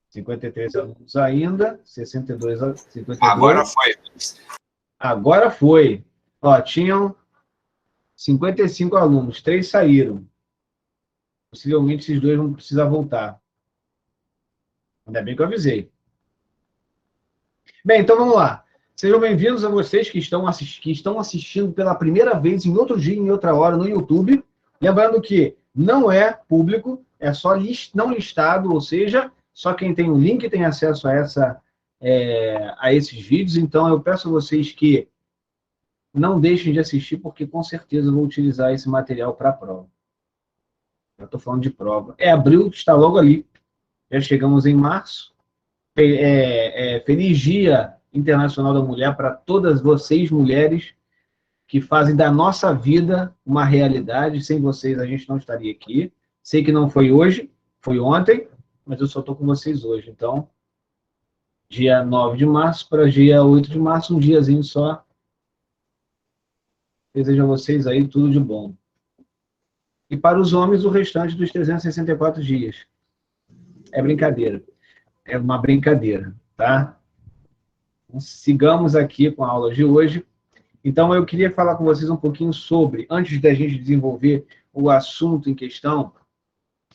53 alunos ainda, 62 a 52. Agora foi. Agora foi. Ó, tinham 55 alunos, 3 saíram. Possivelmente esses 2 vão precisar voltar. Ainda bem que eu avisei. Bem, então vamos lá. Sejam bem-vindos a vocês que estão assistindo pela primeira vez em outro dia, em outra hora, no YouTube. Lembrando que não é público, é só não listado, ou seja, só quem tem o link tem acesso a esses vídeos. Então, eu peço a vocês que não deixem de assistir, porque com certeza eu vou utilizar esse material para a prova. Eu estou falando de prova. Abril está logo ali. Já chegamos em março. Feliz Dia Internacional da Mulher para todas vocês, mulheres, que fazem da nossa vida uma realidade. Sem vocês, a gente não estaria aqui. Sei que não foi hoje, foi ontem, mas eu só estou com vocês hoje. Então, dia 9 de março para dia 8 de março, um diazinho só. Desejo a vocês aí tudo de bom. E para os homens, o restante dos 364 dias. É brincadeira. É uma brincadeira, tá? Então, sigamos aqui com a aula de hoje. Então, eu queria falar com vocês um pouquinho sobre, antes da gente desenvolver o assunto em questão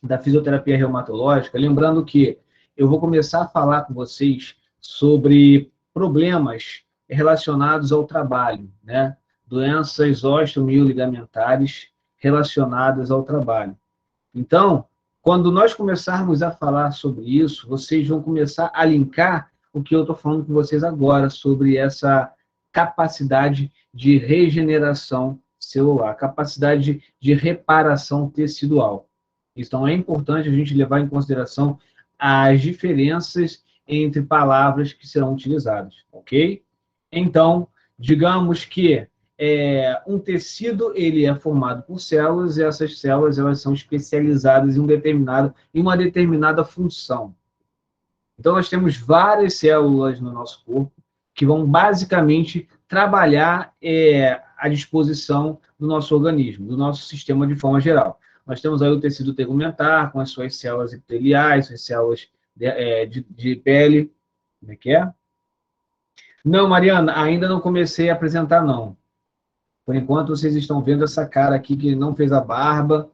da fisioterapia reumatológica, lembrando que eu vou começar a falar com vocês sobre problemas relacionados ao trabalho, né? Doenças osteomioligamentares relacionadas ao trabalho. Então, quando nós começarmos a falar sobre isso, vocês vão começar a linkar o que eu estou falando com vocês agora sobre essa capacidade de regeneração celular, capacidade de reparação tecidual. Então, é importante a gente levar em consideração as diferenças entre palavras que serão utilizadas, ok? Então, digamos que um tecido ele é formado por células, e essas células elas são especializadas em uma determinada função. Então, nós temos várias células no nosso corpo que vão basicamente trabalhar à disposição do nosso organismo, do nosso sistema de forma geral. Nós temos aí o tecido tegumentar, com as suas células epiteliais, suas células de pele. Como é que é? Não, Mariana, ainda não comecei a apresentar, não. Por enquanto, vocês estão vendo essa cara aqui que não fez a barba,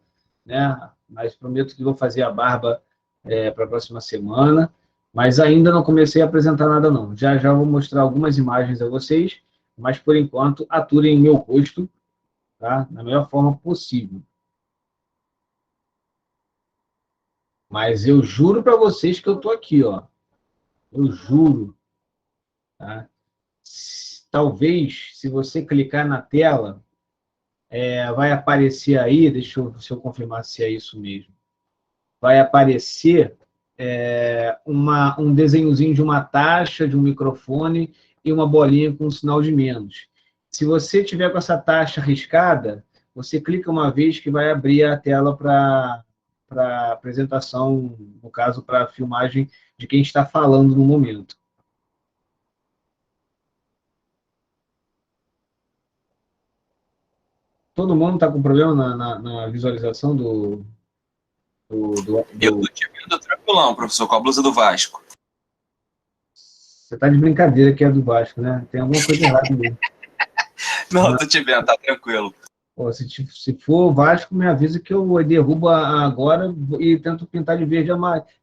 né? Mas prometo que vou fazer a barba para a próxima semana. Mas ainda não comecei a apresentar nada, não. Já já vou mostrar algumas imagens a vocês, mas, por enquanto, aturem meu rosto, tá? Da melhor forma possível. Mas eu juro para vocês que eu estou aqui, ó. Eu juro. Tá? Talvez, se você clicar na tela, vai aparecer aí, deixa eu confirmar se é isso mesmo. Vai aparecer um desenhozinho de uma taxa, de um microfone e uma bolinha com um sinal de menos. Se você tiver com essa taxa riscada, você clica uma vez que vai abrir a tela para apresentação, no caso, para a filmagem de quem está falando no momento. Todo mundo está com problema na visualização do... Eu tô te vendo tranquilão, professor, com a blusa do Vasco. Você tá de brincadeira que é do Vasco, né? Tem alguma coisa errada mesmo. Não, tô te vendo, tá tranquilo. Pô, se for o Vasco, me avisa que eu derrubo agora e tento pintar de verde,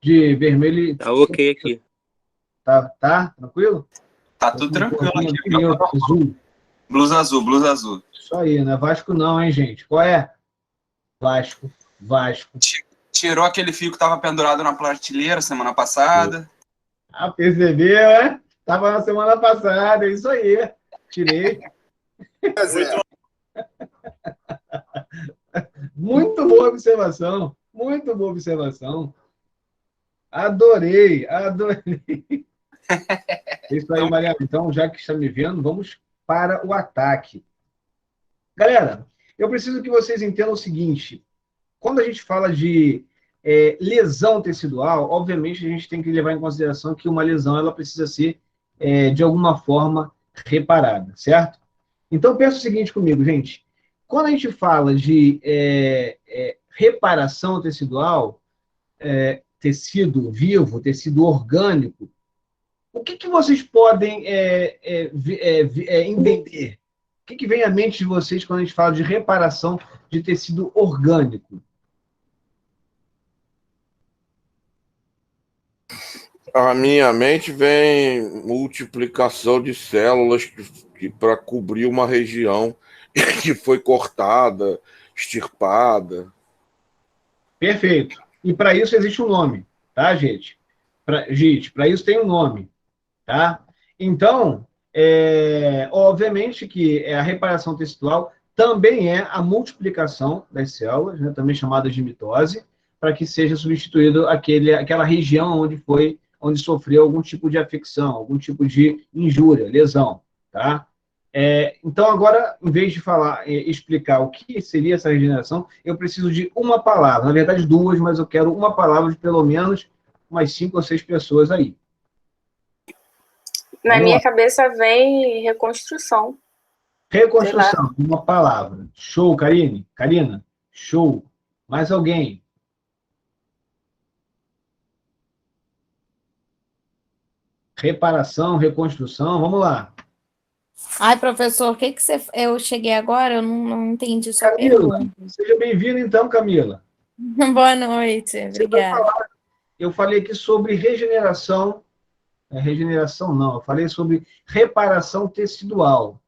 de vermelho. Tá ok aqui. Tá? Tranquilo? Tá tudo tranquilo aqui. Azul. Blusa azul, blusa azul. Isso aí, não é Vasco não, hein, gente? Qual é? Vasco. Tirou aquele fio que tava pendurado na prateleira semana passada. Ah, percebeu, né? Tava na semana passada, é isso aí. Tirei. Muito boa observação. Muito boa observação. Adorei. É isso aí, Mariana. Então, já que está me vendo, vamos para o ataque. Galera, eu preciso que vocês entendam o seguinte. Quando a gente fala de lesão tecidual, obviamente a gente tem que levar em consideração que uma lesão ela precisa ser, de alguma forma, reparada, certo? Então, pensa o seguinte comigo, gente. Quando a gente fala de reparação tecidual, tecido vivo, tecido orgânico, o que vocês podem entender? O que vem à mente de vocês quando a gente fala de reparação de tecido orgânico? A minha mente vem multiplicação de células que para cobrir uma região que foi cortada, extirpada. Perfeito. E para isso existe um nome, tá, gente? Para isso tem um nome, tá? Então, obviamente que a reparação tecidual também é a multiplicação das células, né, também chamada de mitose, para que seja substituído aquela região onde sofreu algum tipo de afecção, algum tipo de injúria, lesão, tá? Então, agora, em vez de explicar o que seria essa regeneração, eu preciso de uma palavra, na verdade duas, mas eu quero uma palavra de pelo menos umas 5 ou 6 pessoas aí. Na minha cabeça vem reconstrução. Reconstrução, uma palavra. Show, Karine? Karina? Show. Mais alguém? Reparação, reconstrução, vamos lá. Ai, professor, o que você... Eu cheguei agora, eu não entendi sua Camila, pergunta. seja bem-vinda então, Camila. Boa noite, obrigada. Eu falei aqui sobre regeneração, regeneração não, eu falei sobre reparação tecidual.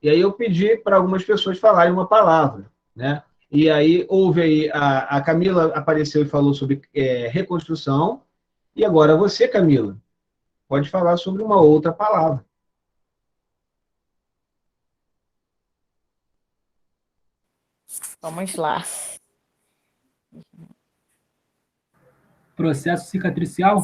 E aí eu pedi para algumas pessoas falarem uma palavra, né? E aí houve aí, a Camila apareceu e falou sobre reconstrução, e agora você, Camila, pode falar sobre uma outra palavra. Vamos lá. Processo cicatricial?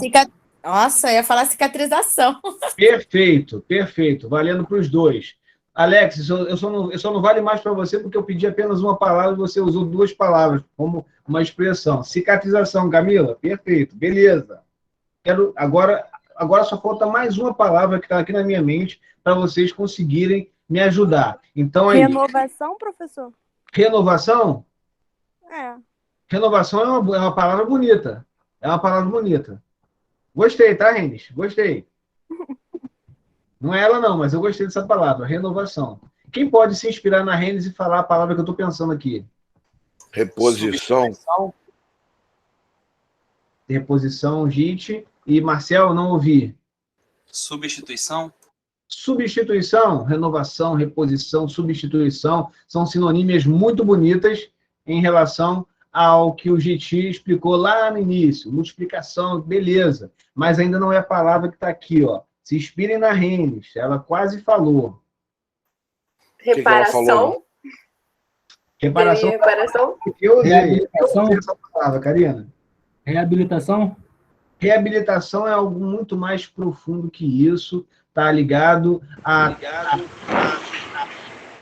Nossa, eu ia falar cicatrização. Perfeito, perfeito. Valendo para os dois. Alex, eu só não vale mais para você porque eu pedi apenas uma palavra e você usou 2 palavras como uma expressão. Cicatrização, Camila? Perfeito, beleza. Agora só falta mais uma palavra que está aqui na minha mente para vocês conseguirem me ajudar. Então, aí, Renovação, professor? Renovação? É. Renovação é uma palavra bonita. É uma palavra bonita. Gostei, tá, Renis? Gostei. Não é ela, não, mas eu gostei dessa palavra, renovação. Quem pode se inspirar na Renis e falar a palavra que eu estou pensando aqui? Reposição. Reposição, JIT. E, Marcel, não ouvi. Substituição. Substituição, renovação, reposição, substituição, são sinonímias muito bonitas em relação ao que o GT explicou lá no início. Multiplicação, beleza. Mas ainda não é a palavra que está aqui, ó. Se inspirem na Renis, ela quase falou. Reparação. Reparação. Reparação. Eu usei essa palavra, Karina. Reabilitação? Reabilitação é algo muito mais profundo que isso, tá ligado a...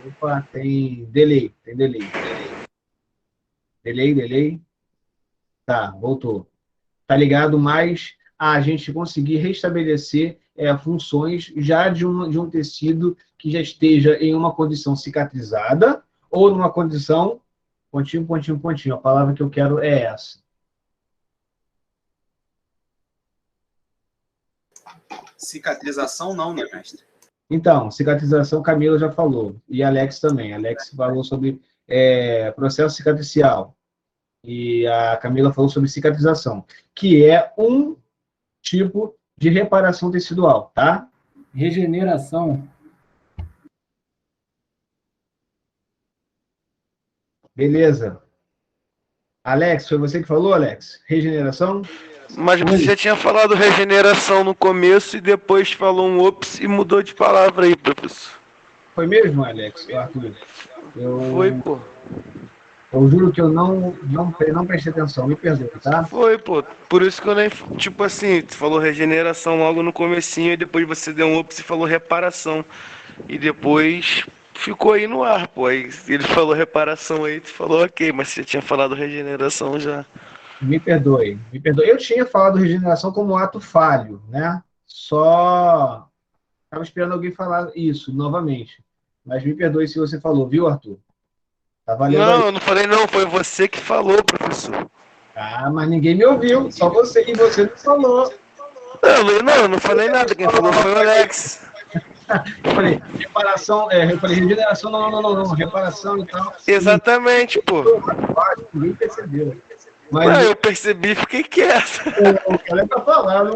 Opa, tem delay. Delay. Tá, voltou. Tá ligado mais a gente conseguir restabelecer funções já de um tecido que já esteja em uma condição cicatrizada ou numa condição... Pontinho. A palavra que eu quero é essa. Cicatrização não, né, mestre? Então, cicatrização, Camila já falou. E Alex também. Alex falou sobre processo cicatricial. E a Camila falou sobre cicatrização, que é um tipo de reparação tecidual, tá? Regeneração? Beleza. Alex, foi você que falou, Alex? Regeneração? Mas você já tinha falado regeneração no começo e depois falou um ops e mudou de palavra aí, professor. Foi mesmo, Alex? Arthur? Foi, pô. Eu juro que eu não prestei atenção, me perdoe, tá? Foi, pô. Por isso que eu nem... Tipo assim, você falou regeneração logo no comecinho e depois você deu um ops e falou reparação. E depois ficou aí no ar, pô. Aí ele falou reparação aí, tu falou ok, mas você tinha falado regeneração já. Me perdoe. Eu tinha falado regeneração como ato falho, né? Só estava esperando alguém falar isso novamente. Mas me perdoe se você falou, viu, Arthur? Tá valendo Não, aí. eu não falei não, foi você que falou, professor. Ah, mas ninguém me ouviu, só você, e você não falou. Eu não falei nada, quem falou foi o Alex. Eu falei, reparação, eu falei, regeneração, não, reparação e tal. Exatamente, pô. Ninguém percebeu. Mas Não, eu percebi e fiquei quieto. o cara é pra falar,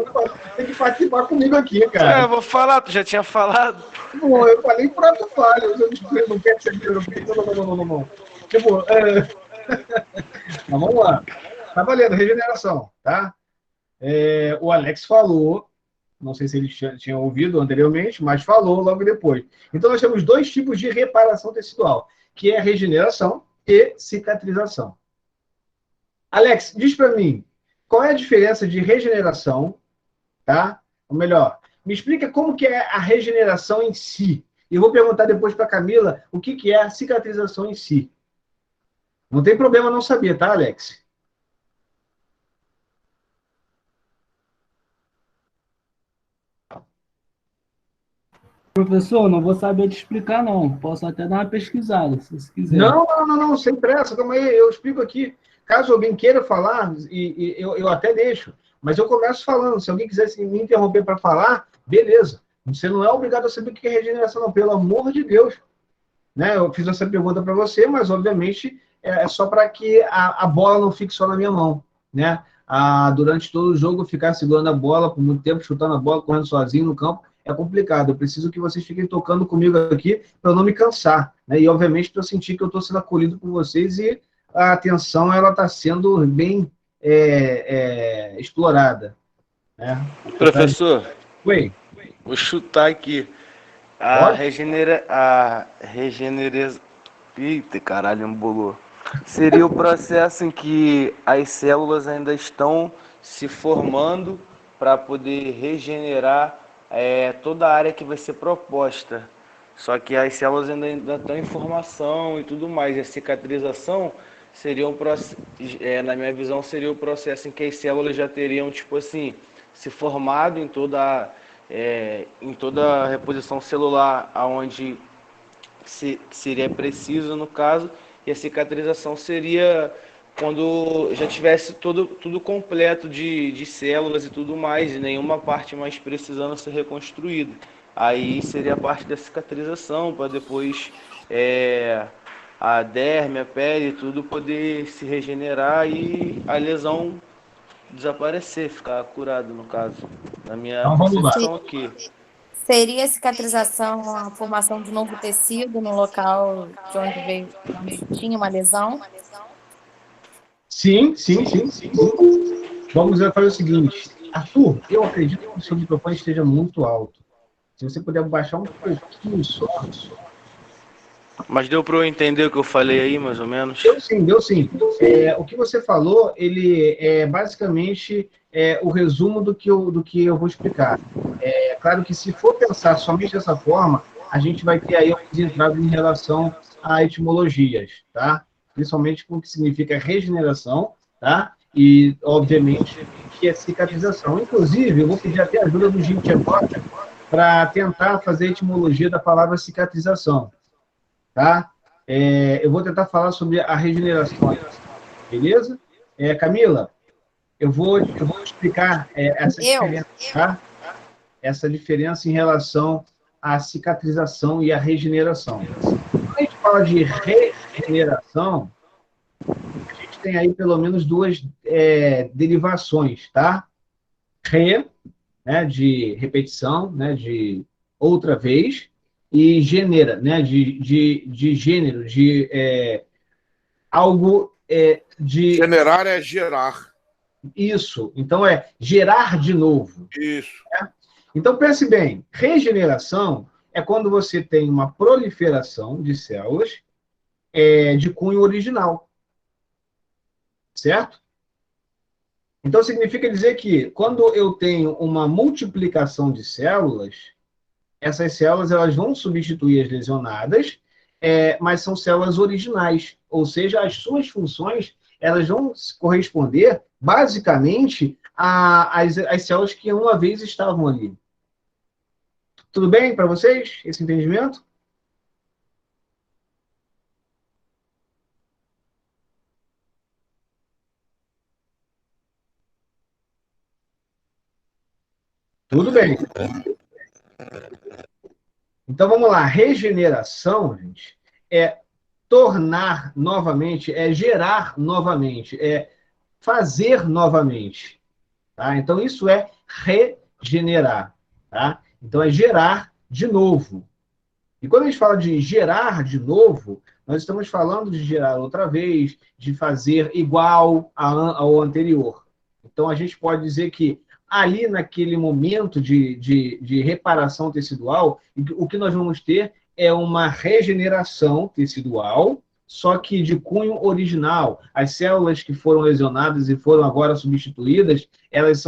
tem que participar comigo aqui, É, cara. eu vou falar, tu já tinha falado. Bom, eu falei por ato falho, eu não percebi, não. Tipo, mas vamos lá. Tá valendo, regeneração, tá? O Alex falou, não sei se ele tinha ouvido anteriormente, mas falou logo depois. Então, nós temos dois tipos de reparação tecidual, que é a regeneração e cicatrização. Alex, diz para mim, qual é a diferença de regeneração, tá? Ou melhor, me explica como que é a regeneração em si. E eu vou perguntar depois para a Camila o que é a cicatrização em si. Não tem problema não saber, tá, Alex? Professor, não vou saber te explicar, não. Posso até dar uma pesquisada, se você quiser. Não, sem pressa, calma aí, eu explico aqui. Caso alguém queira falar, eu até deixo, mas eu começo falando. Se alguém quiser me interromper para falar, beleza. Você não é obrigado a saber o que é regeneração, não, pelo amor de Deus. Né? Eu fiz essa pergunta para você, mas obviamente é só para que a bola não fique só na minha mão. Né? Durante todo o jogo, ficar segurando a bola por muito tempo, chutando a bola, correndo sozinho no campo, é complicado. Eu preciso que vocês fiquem tocando comigo aqui para eu não me cansar. Né? E, obviamente, para eu sentir que eu estou sendo acolhido por vocês e a atenção está sendo bem explorada. Né? Professor, Oi. vou chutar aqui. Eita, caralho, embolou. Seria o processo em que as células ainda estão se formando para poder regenerar toda a área que vai ser proposta. Só que as células ainda estão em formação e tudo mais. E a cicatrização seria um processo, na minha visão, seria o processo em que as células já teriam, tipo assim, se formado em toda a reposição celular, aonde seria preciso no caso, e a cicatrização seria quando já tivesse tudo completo de células e tudo mais, e nenhuma parte mais precisando ser reconstruída. Aí seria a parte da cicatrização, para depois a derme, a pele, tudo poder se regenerar e a lesão desaparecer, ficar curado, no caso. Na minha Então, vamos lá. concepção aqui. Seria a cicatrização a formação de novo tecido no local de onde tinha uma lesão? Sim. Vamos fazer o seguinte. Arthur, eu acredito que o seu microfone esteja muito alto. Se você puder baixar um pouquinho só. Mas deu para eu entender o que eu falei aí, mais ou menos? Deu sim. O que você falou, ele é basicamente o resumo do que eu vou explicar. É claro que se for pensar somente dessa forma, a gente vai ter aí alguns entraves em relação a etimologias, tá? Principalmente com o que significa regeneração, tá? E, obviamente, que é cicatrização. Inclusive, eu vou pedir até a ajuda do Gil agora para tentar fazer a etimologia da palavra cicatrização, tá? Eu vou tentar falar sobre a regeneração, beleza? Camila, eu vou explicar essa diferença, tá? Essa diferença em relação à cicatrização e à regeneração. Quando a gente fala de regeneração, a gente tem aí pelo menos duas derivações, tá? Né, de repetição, né, de outra vez, e genera, né, de gênero, de algo de... Generar é gerar. Isso, então gerar de novo. Isso. Né? Então, pense bem, regeneração é quando você tem uma proliferação de células de cunho original. Certo? Então, significa dizer que quando eu tenho uma multiplicação de células, essas células elas vão substituir as lesionadas, mas são células originais, ou seja, as suas funções elas vão corresponder, basicamente, às células que uma vez estavam ali. Tudo bem para vocês, esse entendimento? Tudo bem. Então vamos lá. Regeneração, gente, é tornar novamente, é gerar novamente, é fazer novamente. Tá? Então isso é regenerar. Tá? Então é gerar de novo. E quando a gente fala de gerar de novo, nós estamos falando de gerar outra vez, de fazer igual ao anterior. Então, a gente pode dizer que ali naquele momento de reparação tecidual, o que nós vamos ter é uma regeneração tecidual, só que de cunho original. As células que foram lesionadas e foram agora substituídas, elas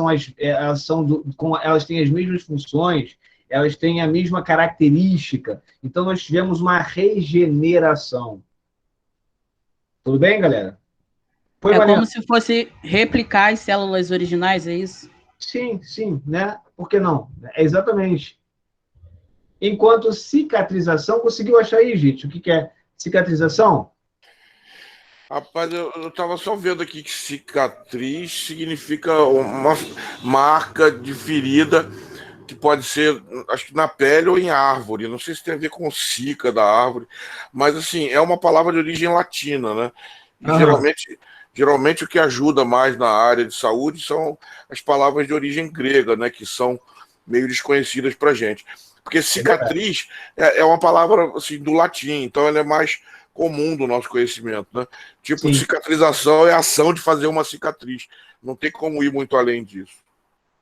têm as mesmas funções, elas têm a mesma característica. Então, nós tivemos uma regeneração. Tudo bem, galera? Foi, É Mariana? como se fosse replicar as células originais, é isso? Sim, sim, né? Por que não? É exatamente. Enquanto cicatrização, conseguiu achar aí, gente, o que é cicatrização? Rapaz, eu estava só vendo aqui que cicatriz significa uma marca de ferida que pode ser, acho que na pele ou em árvore. Não sei se tem a ver com cica da árvore, mas assim, é uma palavra de origem latina, né? E geralmente o que ajuda mais na área de saúde são as palavras de origem grega, né? Que são meio desconhecidas para gente. Porque cicatriz é uma palavra assim, do latim, então ela é mais comum do nosso conhecimento, né? Tipo, Sim. cicatrização é a ação de fazer uma cicatriz. Não tem como ir muito além disso.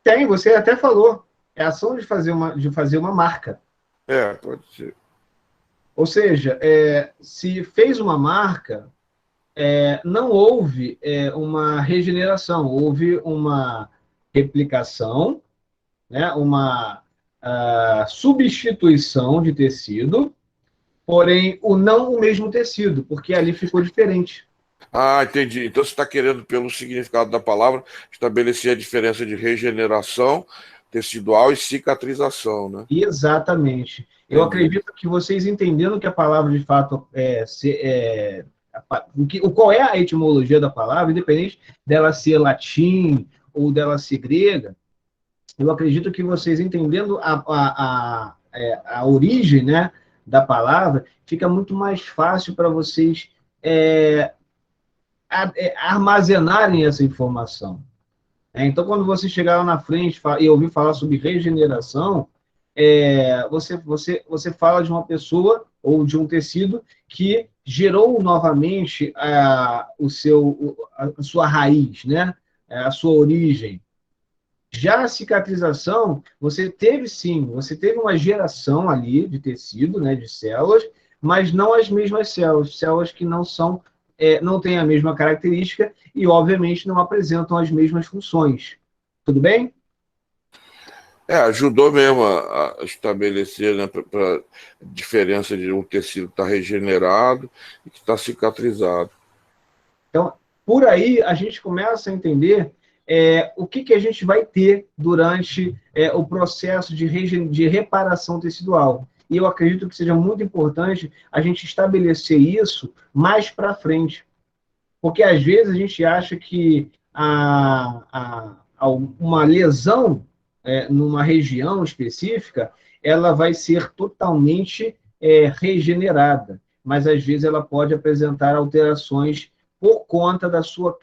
Tem, você até falou. É a ação de fazer uma marca. É, pode ser. Ou seja, se fez uma marca, não houve uma regeneração, houve uma replicação, né, uma substituição de tecido, porém não o mesmo tecido, porque ali ficou diferente. Ah, entendi. Então você está querendo, pelo significado da palavra, estabelecer a diferença de regeneração tecidual e cicatrização, né? Exatamente. Eu acredito que vocês entendendo que a palavra de fato qual é a etimologia da palavra, independente dela ser latim ou dela ser grega, eu acredito que vocês entendendo a origem, né, da palavra, fica muito mais fácil para vocês armazenarem essa informação. Então, quando você chegar lá na frente e ouvir falar sobre regeneração, você fala de uma pessoa ou de um tecido que gerou novamente a sua raiz, né? A sua origem. Já a cicatrização, você teve uma geração ali de tecido, né, de células, mas não as mesmas células que não têm a mesma característica e, obviamente, não apresentam as mesmas funções. Tudo bem? Ajudou mesmo a estabelecer, né, a diferença de um tecido estar regenerado e que está cicatrizado. Então, por aí, a gente começa a entender o que a gente vai ter durante o processo de reparação tecidual. E eu acredito que seja muito importante a gente estabelecer isso mais para frente. Porque, às vezes, a gente acha que uma lesão numa região específica, ela vai ser totalmente regenerada. Mas, às vezes, ela pode apresentar alterações por conta da sua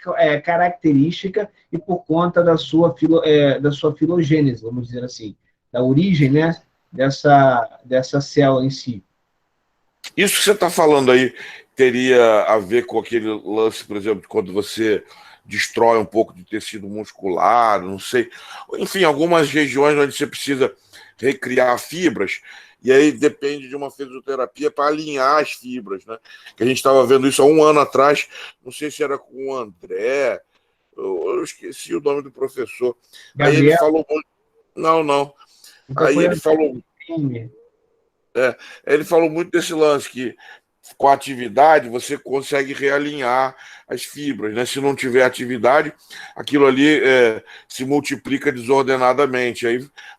característica e por conta da sua filogênese, vamos dizer assim, da origem, né, dessa célula em si. Isso que você está falando aí teria a ver com aquele lance, por exemplo, quando você destrói um pouco de tecido muscular, não sei. Enfim, algumas regiões onde você precisa recriar fibras, e aí depende de uma fisioterapia para alinhar as fibras, né? Que a gente estava vendo isso há um ano atrás, não sei se era com o André, eu esqueci o nome do professor. Gabriel? Aí ele falou... Não. Então aí ele falou... ele falou muito desse lance, que com a atividade você consegue realinhar as fibras, né? Se não tiver atividade, aquilo ali se multiplica desordenadamente,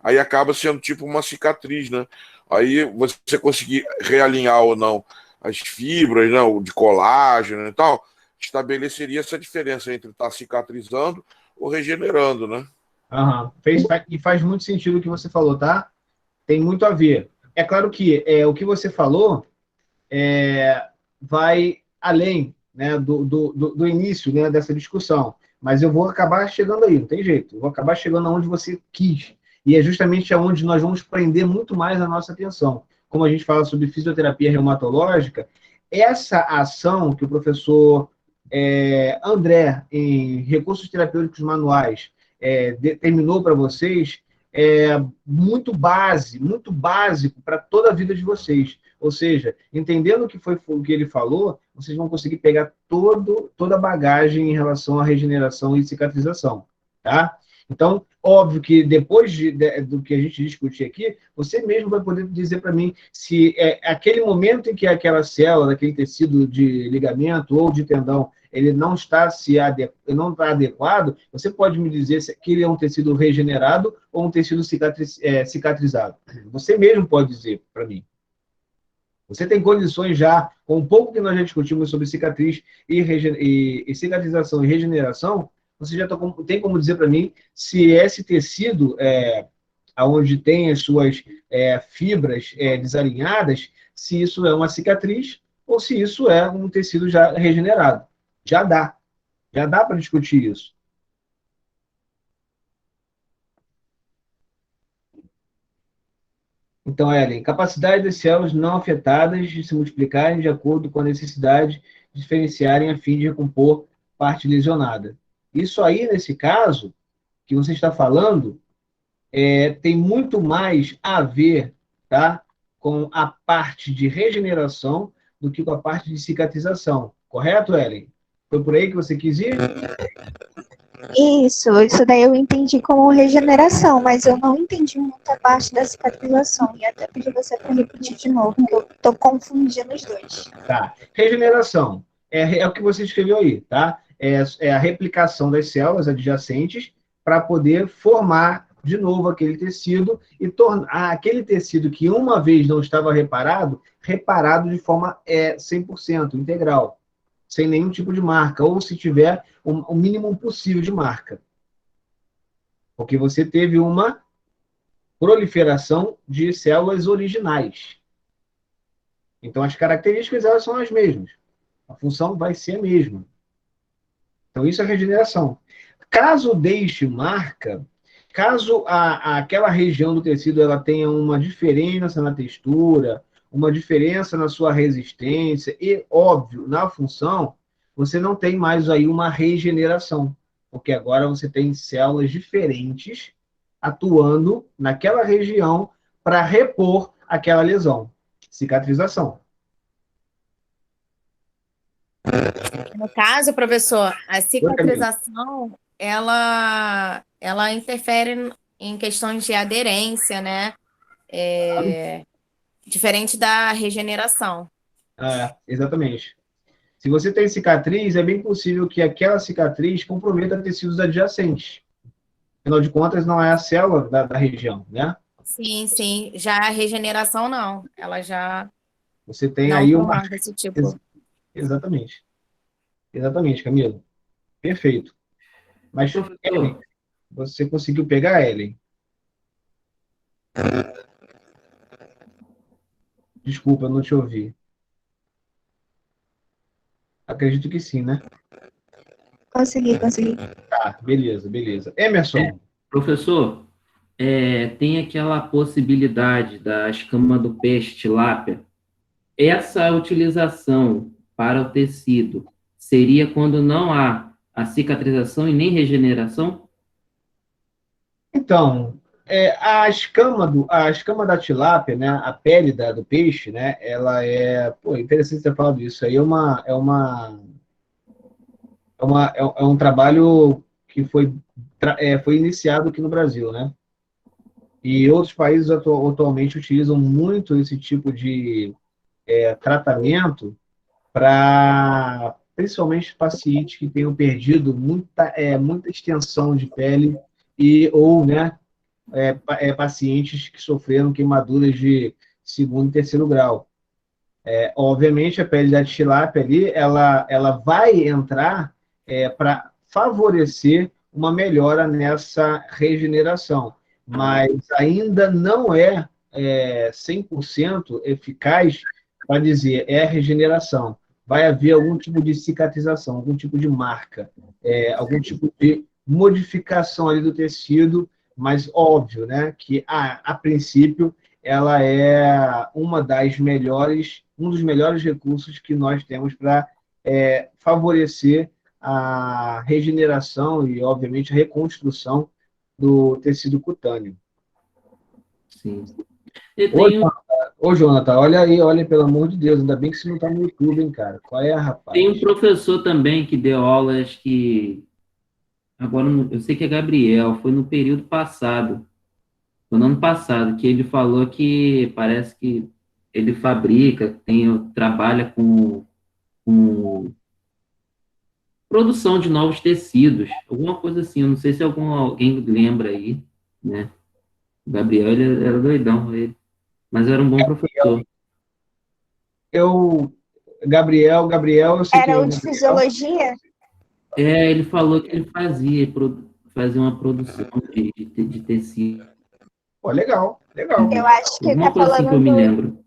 aí acaba sendo tipo uma cicatriz, né? Aí você conseguir realinhar ou não as fibras, né, de colágeno e tal, estabeleceria essa diferença entre estar cicatrizando ou regenerando, né? Aham. E faz muito sentido o que você falou, tá? Tem muito a ver. É claro que o que você falou vai além, né, do início, né, dessa discussão. Mas eu vou acabar chegando aí, não tem jeito. Eu vou acabar chegando aonde você quis. E é justamente aonde nós vamos prender muito mais a nossa atenção. Como a gente fala sobre fisioterapia reumatológica, essa ação que o professor André, em Recursos Terapêuticos Manuais, determinou para vocês, é muito básico para toda a vida de vocês. Ou seja, entendendo o que ele falou, vocês vão conseguir pegar toda a bagagem em relação à regeneração e cicatrização, tá? Então, óbvio que depois do que a gente discutir aqui, você mesmo vai poder dizer para mim se aquele momento em que aquela célula, aquele tecido de ligamento ou de tendão, ele não está não está adequado, você pode me dizer se aquele é um tecido regenerado ou um tecido cicatrizado. Você mesmo pode dizer para mim. Você tem condições já, com um pouco que nós já discutimos sobre cicatriz e cicatrização e regeneração, você já tem como dizer para mim se esse tecido, onde tem as suas fibras desalinhadas, se isso é uma cicatriz ou se isso é um tecido já regenerado. Já dá para discutir isso. Então, Ellen, capacidade das células não afetadas de se multiplicarem de acordo com a necessidade de diferenciarem a fim de recompor parte lesionada. Isso aí, nesse caso, que você está falando, tem muito mais a ver, tá, com a parte de regeneração do que com a parte de cicatrização. Correto, Ellen? Foi por aí que você quis ir? Isso daí eu entendi como regeneração, mas eu não entendi muito a parte da cicatrização. E até pedi você para repetir de novo, porque eu estou confundindo os dois. Tá. Regeneração é o que você escreveu aí, tá? É a replicação das células adjacentes para poder formar de novo aquele tecido e tornar aquele tecido que uma vez não estava reparado de forma 100% integral, sem nenhum tipo de marca, ou se tiver o mínimo possível de marca. Porque você teve uma proliferação de células originais. Então, as características elas são as mesmas. A função vai ser a mesma. Então, isso é regeneração. Caso deixe marca, caso aquela região do tecido ela tenha uma diferença na textura, uma diferença na sua resistência e, óbvio, na função, você não tem mais aí uma regeneração, porque agora você tem células diferentes atuando naquela região para repor aquela lesão. Cicatrização. No caso, professor, a cicatrização, ela interfere em questões de aderência, né? Diferente da regeneração. Exatamente. Se você tem cicatriz, é bem possível que aquela cicatriz comprometa tecidos adjacentes. Afinal de contas, não é a célula da região, né? Sim, sim. Já a regeneração, não. Ela já você tem não aí uma... desse tipo. Exatamente. Exatamente, Camilo. Perfeito. Mas, Ellen, você conseguiu pegar, Ellen? Desculpa, eu não te ouvi. Acredito que sim, né? Consegui. Tá, beleza. Emerson. Professor, tem aquela possibilidade da escama do peixe tilápia. Essa utilização para o tecido seria quando não há a cicatrização e nem regeneração? Então, a escama da tilápia, né, a pele do peixe, né, ela interessante você ter falado isso aí, é um trabalho que foi iniciado aqui no Brasil, né, e outros países atualmente utilizam muito esse tipo de tratamento para, principalmente, pacientes que tenham perdido muita extensão de pele ou, né, pacientes que sofreram queimaduras de 2º e 3º grau. Obviamente, a pele da tilápia ali, ela vai entrar para favorecer uma melhora nessa regeneração, mas ainda não é 100% eficaz para dizer é regeneração. Vai haver algum tipo de cicatrização, algum tipo de marca, algum tipo de modificação ali do tecido, mas óbvio, né, que a princípio ela é um dos melhores recursos que nós temos para favorecer a regeneração e, obviamente, a reconstrução do tecido cutâneo. Sim. E tem, Ô, Jonathan, olha aí, olha, pelo amor de Deus, ainda bem que você não está no YouTube, hein, cara? Qual é, rapaz? tem um professor também que deu aulas que... Agora, eu sei que é Gabriel, foi no período passado, foi no ano passado, que ele falou que parece que ele fabrica, trabalha com produção de novos tecidos, alguma coisa assim, eu não sei se alguém lembra aí, né? O Gabriel, ele era doidão, mas era um bom professor. Gabriel, eu sei que Era é o de fisiologia? Ele falou que ele fazia uma produção de tecido. Pô, legal. Eu acho que ele Alguma tá coisa assim que eu falando me do... lembro.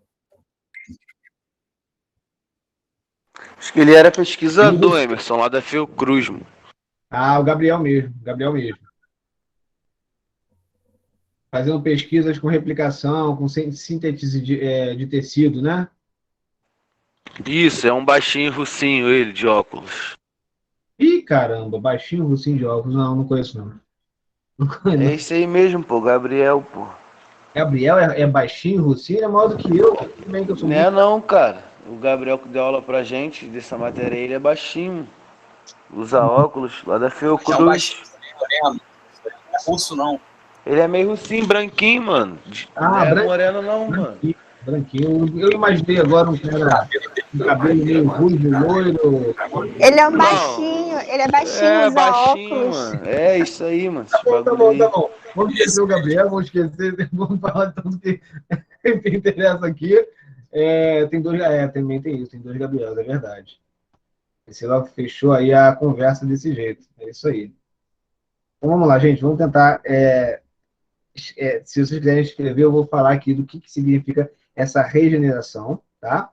Acho que ele era pesquisador, Emerson, lá da Fiocruz, mano. Ah, o Gabriel mesmo. Fazendo pesquisas com replicação, com síntese de tecido, né? Isso, é um baixinho russinho ele, de óculos. Ih, caramba, baixinho, russinho de óculos. Não conheço, não. É isso aí mesmo, pô, Gabriel, pô. Gabriel é baixinho, russinho, ele é maior do que eu. Tudo bem que eu sou Não é não, cara. O Gabriel que deu aula pra gente dessa matéria aí, ele é baixinho. Usa óculos, lá da É um Fiocruz. baixinho, moreno. Não é russo, não. Ele é meio russinho, branquinho, mano. Não é moreno não, mano. Branquinho. Eu imaginei agora um cara com cabelo meio ruivo, loiro. Ele é um baixinho, usa baixinho, óculos. mano. É isso aí, mano. Tá bom. Vamos esquecer o Gabriel, vamos falar tanto que interessa aqui. Também tem isso, tem dois Gabriels, é verdade. Esse lá fechou aí a conversa desse jeito. É isso aí. Então vamos lá, gente, vamos tentar. Se vocês quiserem escrever, eu vou falar aqui do que significa essa regeneração, tá?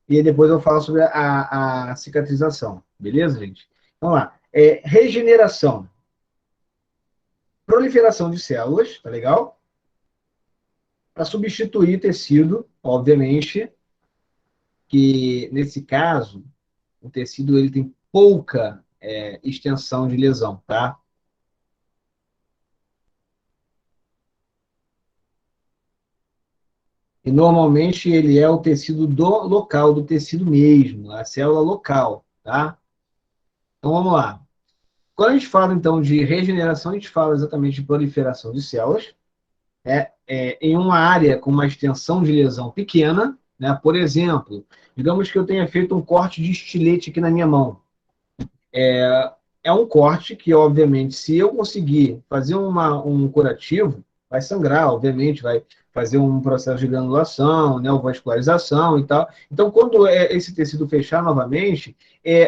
E aí depois eu falo sobre a cicatrização, beleza, gente? Vamos lá. Regeneração. Proliferação de células, tá legal? Para substituir tecido, obviamente, que nesse caso, o tecido ele tem pouca extensão de lesão, tá? E normalmente ele é o tecido local, do tecido mesmo, a célula local, tá? Então vamos lá. Quando a gente fala então de regeneração, a gente fala exatamente de proliferação de células, em uma área com uma extensão de lesão pequena, né? Por exemplo, digamos que eu tenha feito um corte de estilete aqui na minha mão. É um corte que, obviamente, se eu conseguir fazer um curativo, vai sangrar, obviamente, vai fazer um processo de granulação, neovascularização e tal. Então, quando esse tecido fechar novamente,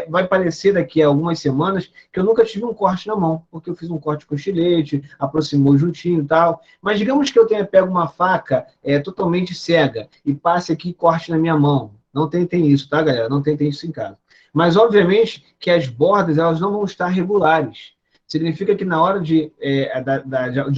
vai parecer daqui a algumas semanas que eu nunca tive um corte na mão, porque eu fiz um corte com estilete, aproximou juntinho e tal. Mas digamos que eu tenha pego uma faca totalmente cega e passe aqui e corte na minha mão. Não tentem isso, tá, galera? Não tentem isso em casa. Mas, obviamente, que as bordas elas não vão estar regulares. Significa que na hora de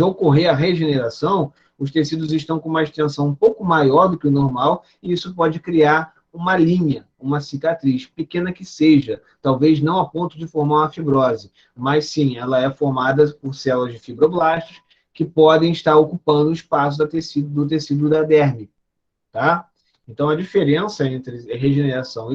ocorrer a regeneração, os tecidos estão com uma extensão um pouco maior do que o normal, e isso pode criar uma linha, uma cicatriz, pequena que seja, talvez não a ponto de formar uma fibrose, mas sim, ela é formada por células de fibroblastos que podem estar ocupando o espaço do tecido da derme, tá? Então, a diferença entre regeneração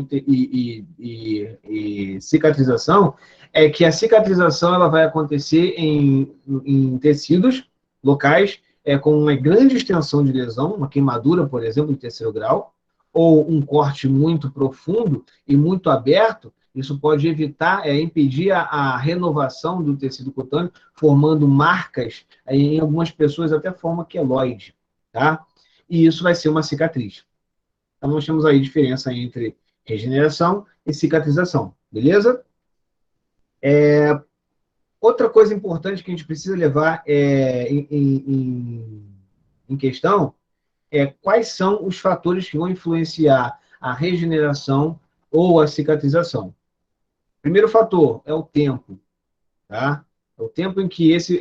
e cicatrização é que a cicatrização ela vai acontecer em tecidos locais com uma grande extensão de lesão, uma queimadura, por exemplo, de terceiro grau, ou um corte muito profundo e muito aberto. Isso pode impedir a renovação do tecido cutâneo, formando marcas, em algumas pessoas até forma queloide, tá? E isso vai ser uma cicatriz. Então, nós temos aí diferença entre regeneração e cicatrização, beleza? Outra coisa importante que a gente precisa levar em questão é quais são os fatores que vão influenciar a regeneração ou a cicatrização. Primeiro fator é o tempo, tá? É o tempo em que esse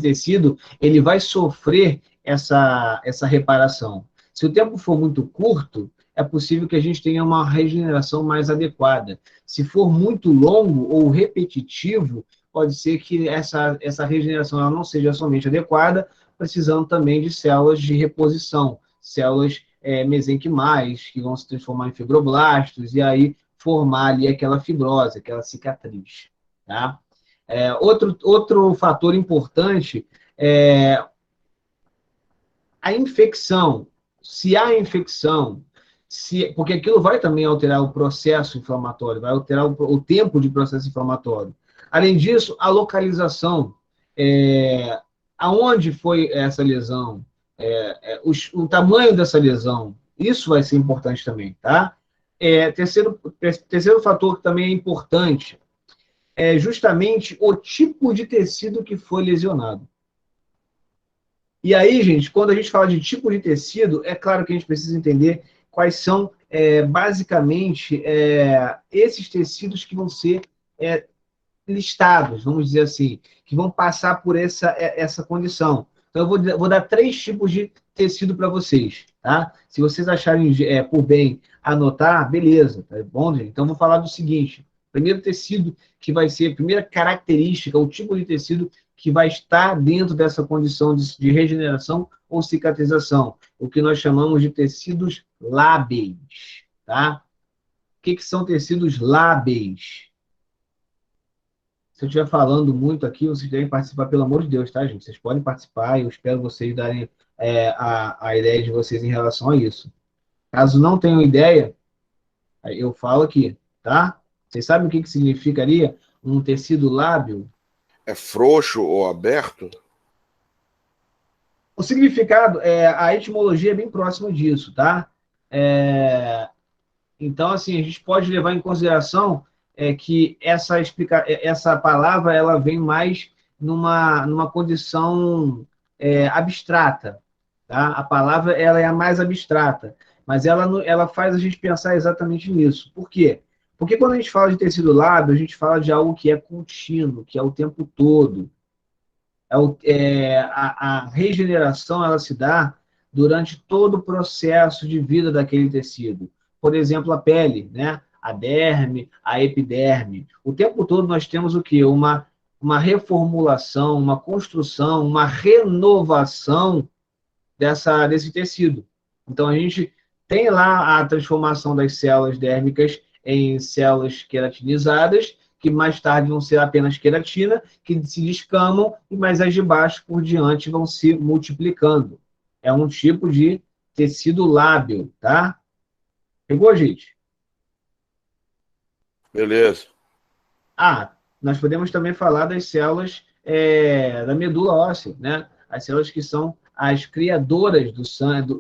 tecido ele vai sofrer essa reparação. Se o tempo for muito curto, é possível que a gente tenha uma regeneração mais adequada. Se for muito longo ou repetitivo, pode ser que essa regeneração ela não seja somente adequada, precisando também de células de reposição, células mesenquimais, que vão se transformar em fibroblastos, e aí formar ali aquela fibrose, aquela cicatriz. Tá? Outro fator importante é a infecção. Se há infecção, porque aquilo vai também alterar o processo inflamatório, vai alterar o tempo de processo inflamatório. Além disso, a localização. Aonde foi essa lesão? O tamanho dessa lesão. Isso vai ser importante também, tá? Terceiro fator que também é importante é justamente o tipo de tecido que foi lesionado. E aí, gente, quando a gente fala de tipo de tecido, é claro que a gente precisa entender quais são, basicamente, esses tecidos que vão ser listados, vamos dizer assim, que vão passar por essa condição. Então, eu vou dar 3 tipos de tecido para vocês, tá? Se vocês acharem por bem anotar, beleza, tá bom, gente? Então, eu vou falar do seguinte. Primeiro tecido que vai ser, primeira característica, o tipo de tecido que vai estar dentro dessa condição de regeneração ou cicatrização, o que nós chamamos de tecidos lábeis, tá? O que são tecidos lábeis? Se eu estiver falando muito aqui, vocês devem participar, pelo amor de Deus, tá, gente? Vocês podem participar, eu espero vocês darem a ideia de vocês em relação a isso. Caso não tenham ideia, eu falo aqui, tá? Vocês sabem o que significaria um tecido lábio? É frouxo ou aberto? O significado, a etimologia é bem próxima disso, tá? Então, assim, a gente pode levar em consideração que essa palavra ela vem mais numa condição abstrata, tá? A palavra ela é a mais abstrata, mas ela faz a gente pensar exatamente nisso. Por quê? Porque quando a gente fala de tecido lábio, a gente fala de algo que é contínuo, que é o tempo todo. A regeneração ela se dá durante todo o processo de vida daquele tecido. Por exemplo, a pele, né? A derme, a epiderme. O tempo todo nós temos o quê? Uma reformulação, uma construção, uma renovação desse tecido. Então, a gente tem lá a transformação das células dérmicas em células queratinizadas, que mais tarde vão ser apenas queratina, que se descamam, e mais as de baixo por diante vão se multiplicando. É um tipo de tecido lábil, tá? Pegou, gente? Beleza. Nós podemos também falar das células da medula óssea, né? As células que são as criadoras do sangue,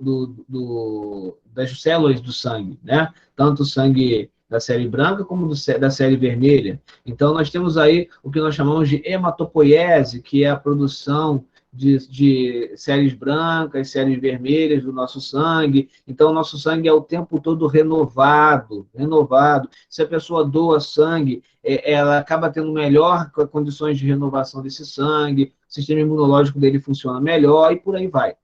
das células do sangue, né? Tanto o sangue da série branca como da série vermelha. Então, nós temos aí o que nós chamamos de hematopoiese, que é a produção de séries brancas, séries vermelhas do nosso sangue. Então, o nosso sangue é o tempo todo renovado. Se a pessoa doa sangue, ela acaba tendo melhor condições de renovação desse sangue, o sistema imunológico dele funciona melhor e por aí vai.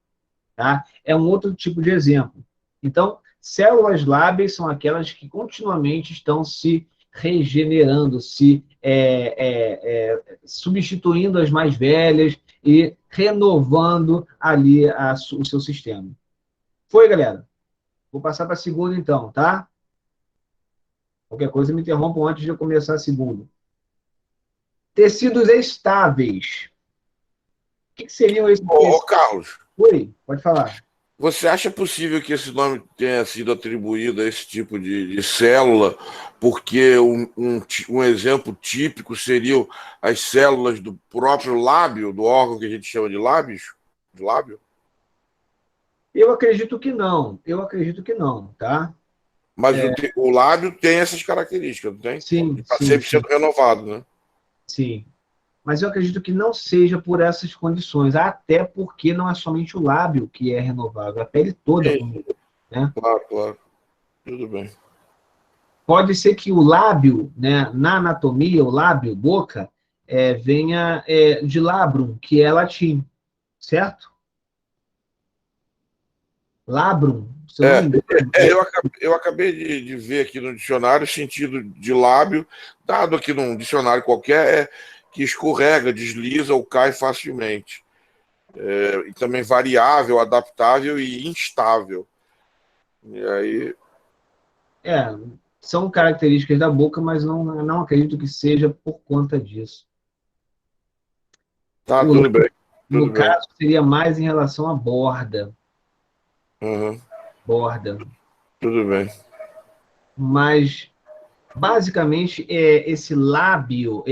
Tá? É um outro tipo de exemplo. Então, células lábeis são aquelas que continuamente estão se regenerando, substituindo as mais velhas e renovando ali o seu sistema. Foi, galera? Vou passar para a segunda, então, tá? Qualquer coisa me interrompam antes de eu começar a segunda. Tecidos estáveis. O que seriam esses? Ô, Carlos. Oi, pode falar. Você acha possível que esse nome tenha sido atribuído a esse tipo de célula, porque um exemplo típico seriam as células do próprio lábio, do órgão que a gente chama de lábios? De lábio? Eu acredito que não, tá? Mas o lábio tem essas características, não tem? Sim. Está sempre sendo renovado, né? Sim. Mas eu acredito que não seja por essas condições, até porque não é somente o lábio que é renovável, a pele toda, Sim, né? claro. Tudo bem. Pode ser que o lábio, né, na anatomia, o lábio, boca, venha de labrum, que é latim, certo? Labrum, se eu não me engano. Eu acabei de ver aqui no dicionário o sentido de lábio, dado aqui num dicionário qualquer, é que escorrega, desliza ou cai facilmente. E também variável, adaptável e instável. E aí, São características da boca, mas não acredito que seja por conta disso. tá, O, tudo bem. no Tudo bem. caso, seria mais em relação à borda. Uhum, Borda. tudo bem. Mas, basicamente, esse lábio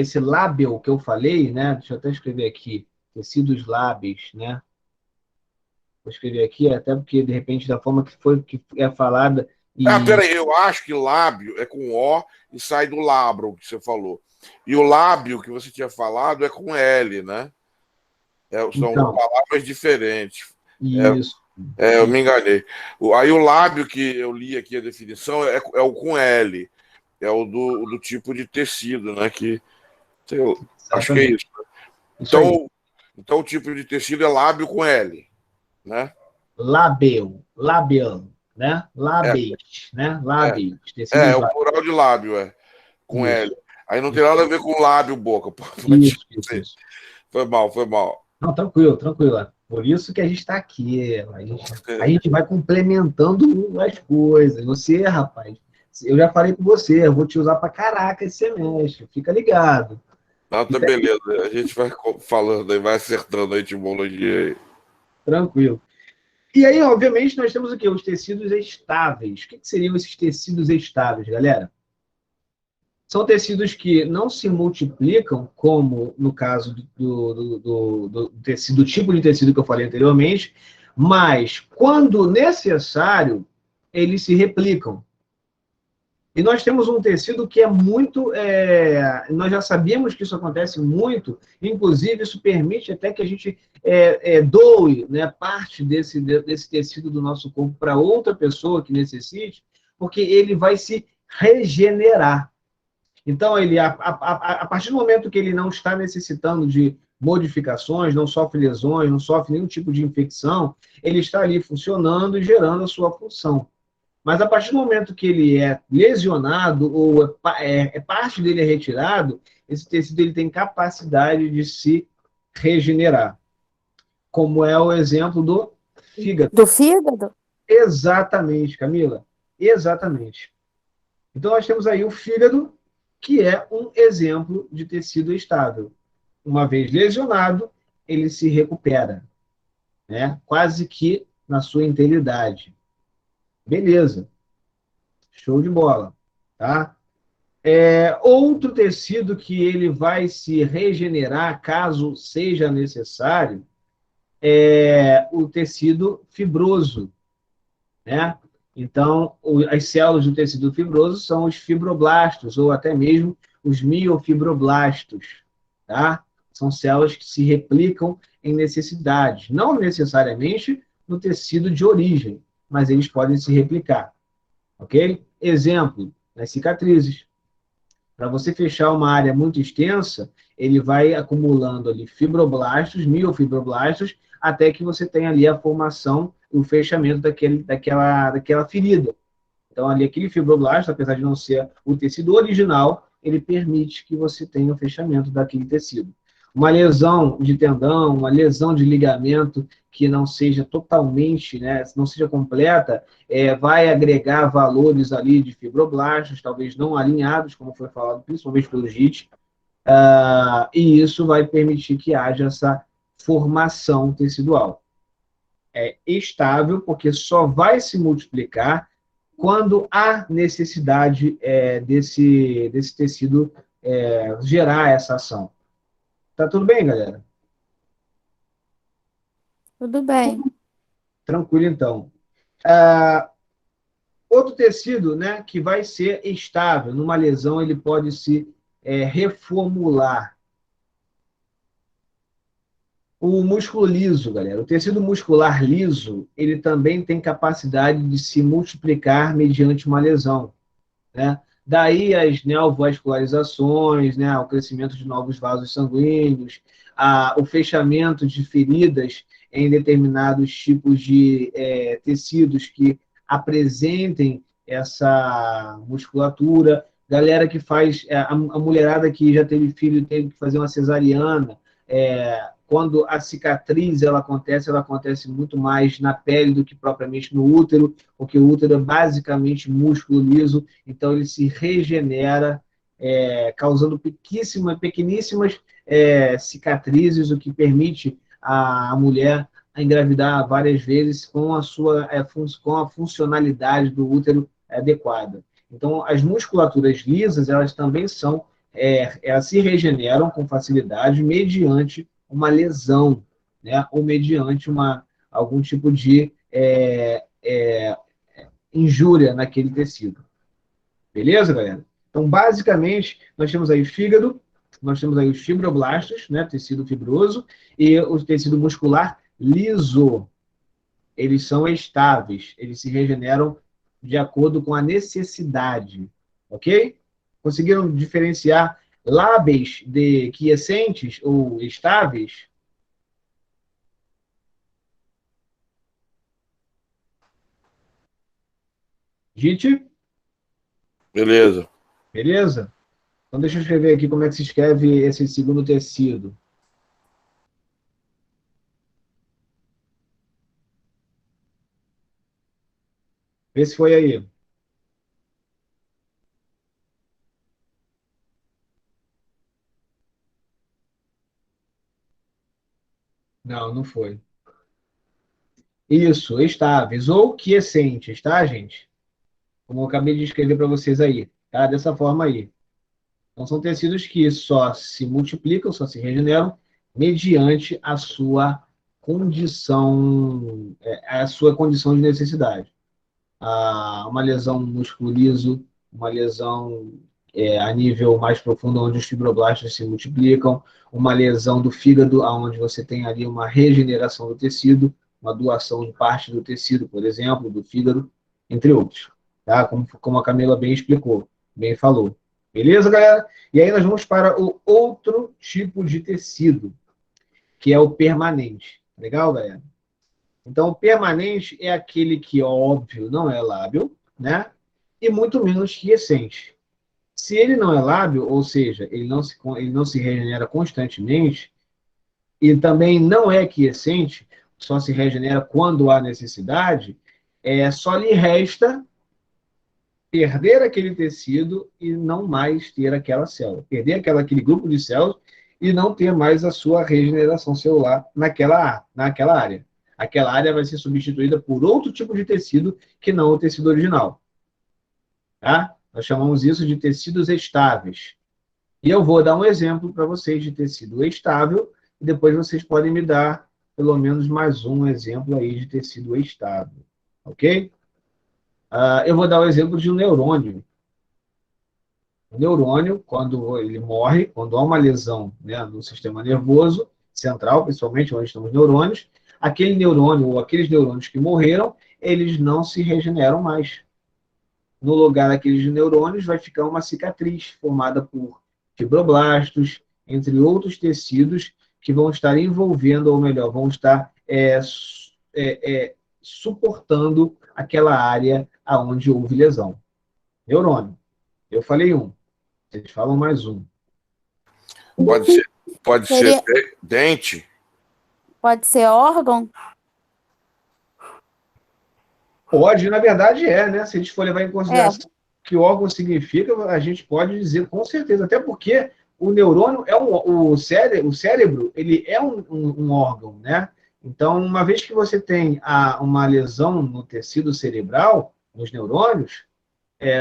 que eu falei, né? Deixa eu até escrever aqui. Tecidos lábeis, né? Vou escrever aqui, até porque, de repente, da forma que é falada, Peraí, eu acho que lábio é com O e sai do labro, que você falou. E o lábio que você tinha falado é com L, né? São então, palavras diferentes. isso. Eu me enganei. Aí o lábio que eu li aqui a definição é o com L. É o do tipo de tecido, né? Acho que é isso. Isso aí. Então o tipo de tecido é lábio com L, né? Labial, né? Lábeis, né? Lábeis, É tecidos o lábeis. plural de lábio, com L. Isso, Aí não tem nada a ver com lábio, boca. isso. Foi mal. Não, tranquilo. Por isso que a gente está aqui. A gente vai complementando as coisas. Você, rapaz, eu já falei com você, eu vou te usar para caraca esse semestre. Fica ligado. Não, tá beleza. A gente vai falando aí, vai acertando a etimologia aí. Tranquilo. E aí, obviamente, nós temos o quê? Os tecidos estáveis. O que seriam esses tecidos estáveis, galera? São tecidos que não se multiplicam, como no caso do tecido, do tipo de tecido que eu falei anteriormente, mas, quando necessário, eles se replicam. E nós temos um tecido que é muito. Nós já sabíamos que isso acontece muito, inclusive, isso permite até que a gente doe, né, parte desse tecido do nosso corpo para outra pessoa que necessite, porque ele vai se regenerar. Então, a partir do momento que ele não está necessitando de modificações, não sofre lesões, não sofre nenhum tipo de infecção, ele está ali funcionando e gerando a sua função. Mas a partir do momento que ele é lesionado ou parte dele é retirado, esse tecido ele tem capacidade de se regenerar. Como é o exemplo do fígado. Do fígado? Exatamente, Camila. Exatamente. Então, nós temos aí o fígado, que é um exemplo de tecido estável. Uma vez lesionado, ele se recupera, né? Quase que na sua integridade. Beleza. Show de bola. Tá? Outro tecido que ele vai se regenerar, caso seja necessário, é o tecido fibroso, né? Então, as células do tecido fibroso são os fibroblastos, ou até mesmo os miofibroblastos, tá? São células que se replicam em necessidades, não necessariamente no tecido de origem, mas eles podem se replicar, ok? Exemplo, nas cicatrizes. Para você fechar uma área muito extensa, ele vai acumulando ali fibroblastos, miofibroblastos, até que você tenha ali a formação, o fechamento daquela ferida. Então, ali, aquele fibroblasto, apesar de não ser o tecido original, ele permite que você tenha o fechamento daquele tecido. Uma lesão de tendão, uma lesão de ligamento que não seja totalmente, né, não seja completa, vai agregar valores ali de fibroblastos, talvez não alinhados, como foi falado principalmente pelo JIT, e isso vai permitir que haja essa formação tecidual. É estável, porque só vai se multiplicar quando há necessidade desse tecido gerar essa ação. Tá tudo bem, galera? Tudo bem. Tranquilo, então. Outro tecido, né, que vai ser estável, numa lesão ele pode se reformular, O músculo liso, galera. O tecido muscular liso, ele também tem capacidade de se multiplicar mediante uma lesão, né? Daí as neovascularizações, né? O crescimento de novos vasos sanguíneos, o fechamento de feridas em determinados tipos de tecidos que apresentem essa musculatura. Galera que faz, a mulherada que já teve filho e teve que fazer uma cesariana, quando a cicatriz ela acontece muito mais na pele do que propriamente no útero, porque o útero é basicamente músculo liso, então ele se regenera, causando pequeníssimas cicatrizes, o que permite a mulher engravidar várias vezes com a funcionalidade do útero adequada. Então, as musculaturas lisas, elas também elas se regeneram com facilidade mediante uma lesão, né? Ou mediante algum tipo de injúria naquele tecido. Beleza, galera? Então, basicamente, nós temos aí fígado, nós temos aí os fibroblastos, né? Tecido fibroso, e o tecido muscular liso. Eles são estáveis, eles se regeneram de acordo com a necessidade, ok? Conseguiram diferenciar lábeis de quiescentes ou estáveis? Gente? Beleza. Beleza? Então deixa eu escrever aqui como é que se escreve esse segundo tecido. Vê se foi aí. Não, não foi. Isso, estáveis ou quiescentes, tá, gente? Como eu acabei de escrever para vocês aí, tá? Dessa forma aí. Então, são tecidos que só se multiplicam, só se regeneram mediante a sua condição de necessidade. Uma lesão no músculo liso, uma lesão a nível mais profundo, onde os fibroblastos se multiplicam, uma lesão do fígado, onde você tem ali uma regeneração do tecido, uma doação de parte do tecido, por exemplo, do fígado, entre outros. Tá? Como a Camila bem explicou, bem falou. Beleza, galera? E aí nós vamos para o outro tipo de tecido, que é o permanente. Legal, galera? Então, o permanente é aquele que, óbvio, não é lábil, né? E muito menos quiescente. Se ele não é lábil, ou seja, ele não se regenera constantemente, e também não é quiescente, só se regenera quando há necessidade, só lhe resta perder aquele tecido e não mais ter aquela célula. Perder aquele grupo de células e não ter mais a sua regeneração celular naquela área. Aquela área vai ser substituída por outro tipo de tecido que não o tecido original. Tá? Nós chamamos isso de tecidos estáveis. E eu vou dar um exemplo para vocês de tecido estável, e depois vocês podem me dar pelo menos mais um exemplo aí de tecido estável. Ok? Eu vou dar o exemplo de um neurônio. O neurônio, quando ele morre, quando há uma lesão, né, no sistema nervoso central, principalmente onde estão os neurônios, aquele neurônio ou aqueles neurônios que morreram, eles não se regeneram mais. No lugar daqueles neurônios vai ficar uma cicatriz formada por fibroblastos, entre outros tecidos que vão estar envolvendo, ou melhor, vão estar suportando aquela área aonde houve lesão. Neurônio. Eu falei um. Vocês falam mais um. Pode ser dente? Pode ser órgão? Pode, na verdade né? Se a gente for levar em consideração o que órgão significa, a gente pode dizer com certeza, até porque o neurônio o cérebro, ele é um órgão, né? Então, uma vez que você tem uma lesão no tecido cerebral, nos neurônios,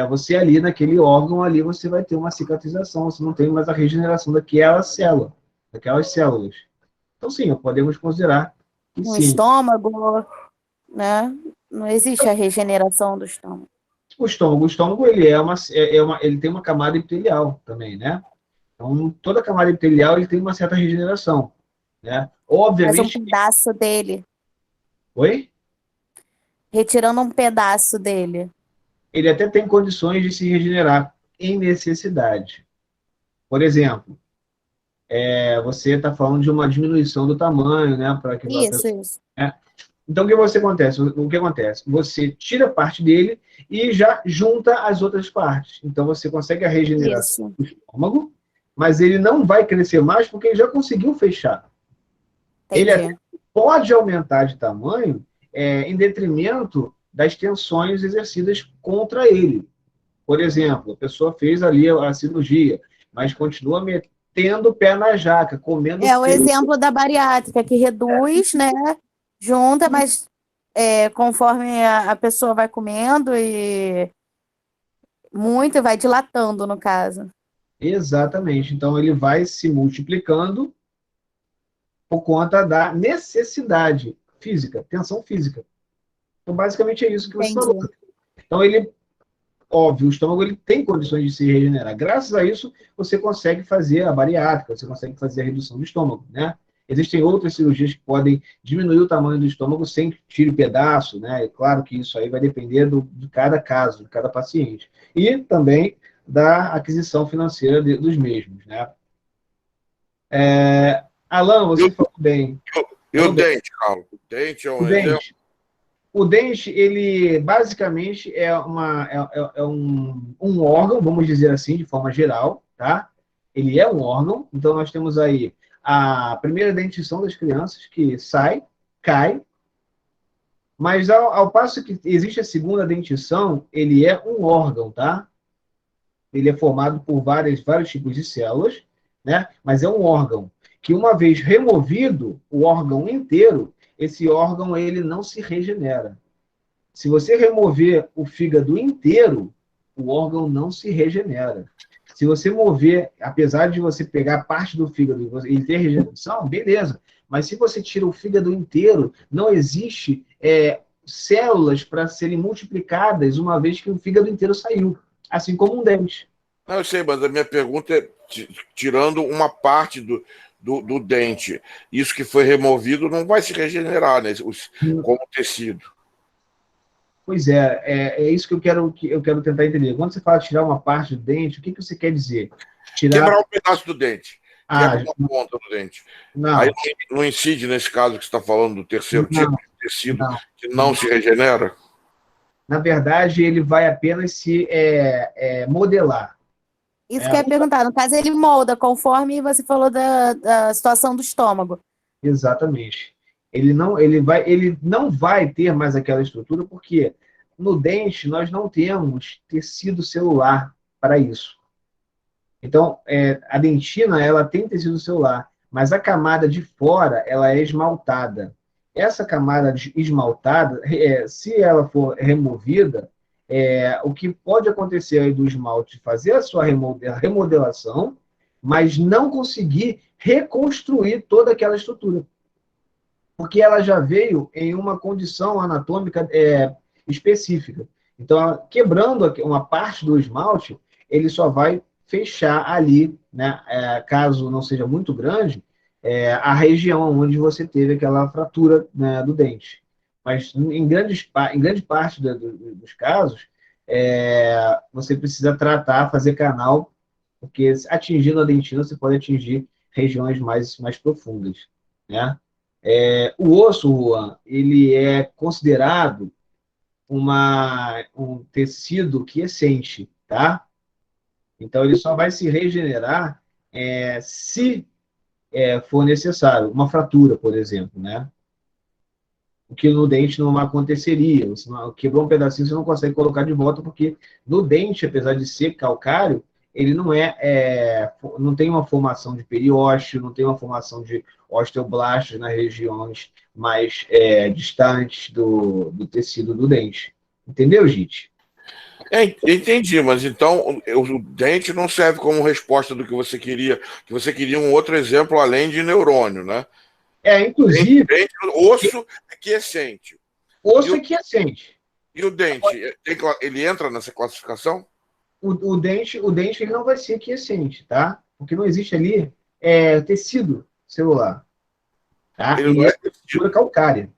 você ali, naquele órgão ali, você vai ter uma cicatrização, você não tem mais a regeneração daquela célula, daquelas células. Então, sim, podemos considerar que No sim. estômago, né? Não existe a regeneração do estômago. O estômago ele ele tem uma camada epitelial também, né? Então, toda camada epitelial ele tem uma certa regeneração. né? Mas um Obviamente... pedaço dele. Oi? Retirando um pedaço dele. Ele até tem condições de se regenerar em necessidade. Por exemplo, você está falando de uma diminuição do tamanho, né? Para que a Isso, pessoa... isso. né? Então, o que acontece? Você tira parte dele e já junta as outras partes. Então, você consegue a regeneração Isso. do estômago, mas ele não vai crescer mais porque ele já conseguiu fechar. Ele até Entendi. pode aumentar de tamanho em detrimento das tensões exercidas contra ele. Por exemplo, a pessoa fez ali a cirurgia, mas continua metendo o pé na jaca, comendo É o seco. exemplo da bariátrica, que reduz, né? Junta, mas conforme a pessoa vai comendo e muito, vai dilatando, no caso. Exatamente. Então, ele vai se multiplicando por conta da necessidade física, tensão física. Então, basicamente é isso que você falou. Entendi. Então, óbvio, o estômago ele tem condições de se regenerar. Graças a isso, você consegue fazer a bariátrica, você consegue fazer a redução do estômago, né? Existem outras cirurgias que podem diminuir o tamanho do estômago sem que tire pedaço, né? É claro que isso aí vai depender de cada caso, de cada paciente. E também da aquisição financeira dos mesmos, né? Alan, você falou bem. E o dente, Carlos? O dente é um exemplo? O dente, ele basicamente é um órgão, vamos dizer assim, de forma geral, tá? Ele é um órgão, então nós temos aí a primeira dentição das crianças, que cai, mas ao passo que existe a segunda dentição, ele é um órgão, tá? Ele é formado por vários tipos de células, né? Mas é um órgão que, uma vez removido o órgão inteiro, esse órgão ele não se regenera. Se você remover o fígado inteiro, o órgão não se regenera. Se você mover, apesar de você pegar parte do fígado e ter regeneração, beleza. Mas se você tira o fígado inteiro, não existe células para serem multiplicadas uma vez que o fígado inteiro saiu. Assim como um dente. Não, eu sei, mas a minha pergunta é, tirando uma parte do dente, isso que foi removido não vai se regenerar, né, como tecido. Pois é isso que eu quero tentar entender. Quando você fala tirar uma parte do dente, o que você quer dizer? Quebrar um pedaço do dente. Quebra uma não. ponta do dente. Não. Aí não incide nesse caso que você está falando do terceiro tipo de tecido que não se regenera? Na verdade, ele vai apenas se modelar. Isso que eu ia perguntar. No caso, ele molda, conforme você falou da situação do estômago. Exatamente. Ele não vai ter mais aquela estrutura, porque no dente nós não temos tecido celular para isso. Então, a dentina, ela tem tecido celular, mas a camada de fora, ela é esmaltada. Essa camada esmaltada, se ela for removida, o que pode acontecer aí do esmalte fazer a sua remodelação, mas não conseguir reconstruir toda aquela estrutura. Porque ela já veio em uma condição anatômica específica. Então, quebrando uma parte do esmalte, ele só vai fechar ali, né, caso não seja muito grande, a região onde você teve aquela fratura, né, do dente. Mas em grande parte dos casos, você precisa tratar, fazer canal, porque atingindo a dentina, você pode atingir regiões mais profundas, né? O osso, Juan, ele é considerado um tecido quiescente, tá? Então, ele só vai se regenerar se for necessário. Uma fratura, por exemplo, né? O que no dente não aconteceria. Você quebrou um pedacinho, você não consegue colocar de volta, porque no dente, apesar de ser calcário, ele não tem uma formação de periósteo, não tem uma formação de osteoblastos nas regiões mais distantes do tecido do dente. Entendeu, gente? Entendi, mas então o dente não serve como resposta do que você queria. Que você queria um outro exemplo além de neurônio, né? Inclusive... Osso é quiescente. Osso é quiescente. E o dente, ele entra nessa classificação? O dente ele não vai ser quiescente, tá? Porque não existe ali tecido celular. Tá? Ele E não é é estrutura calcária.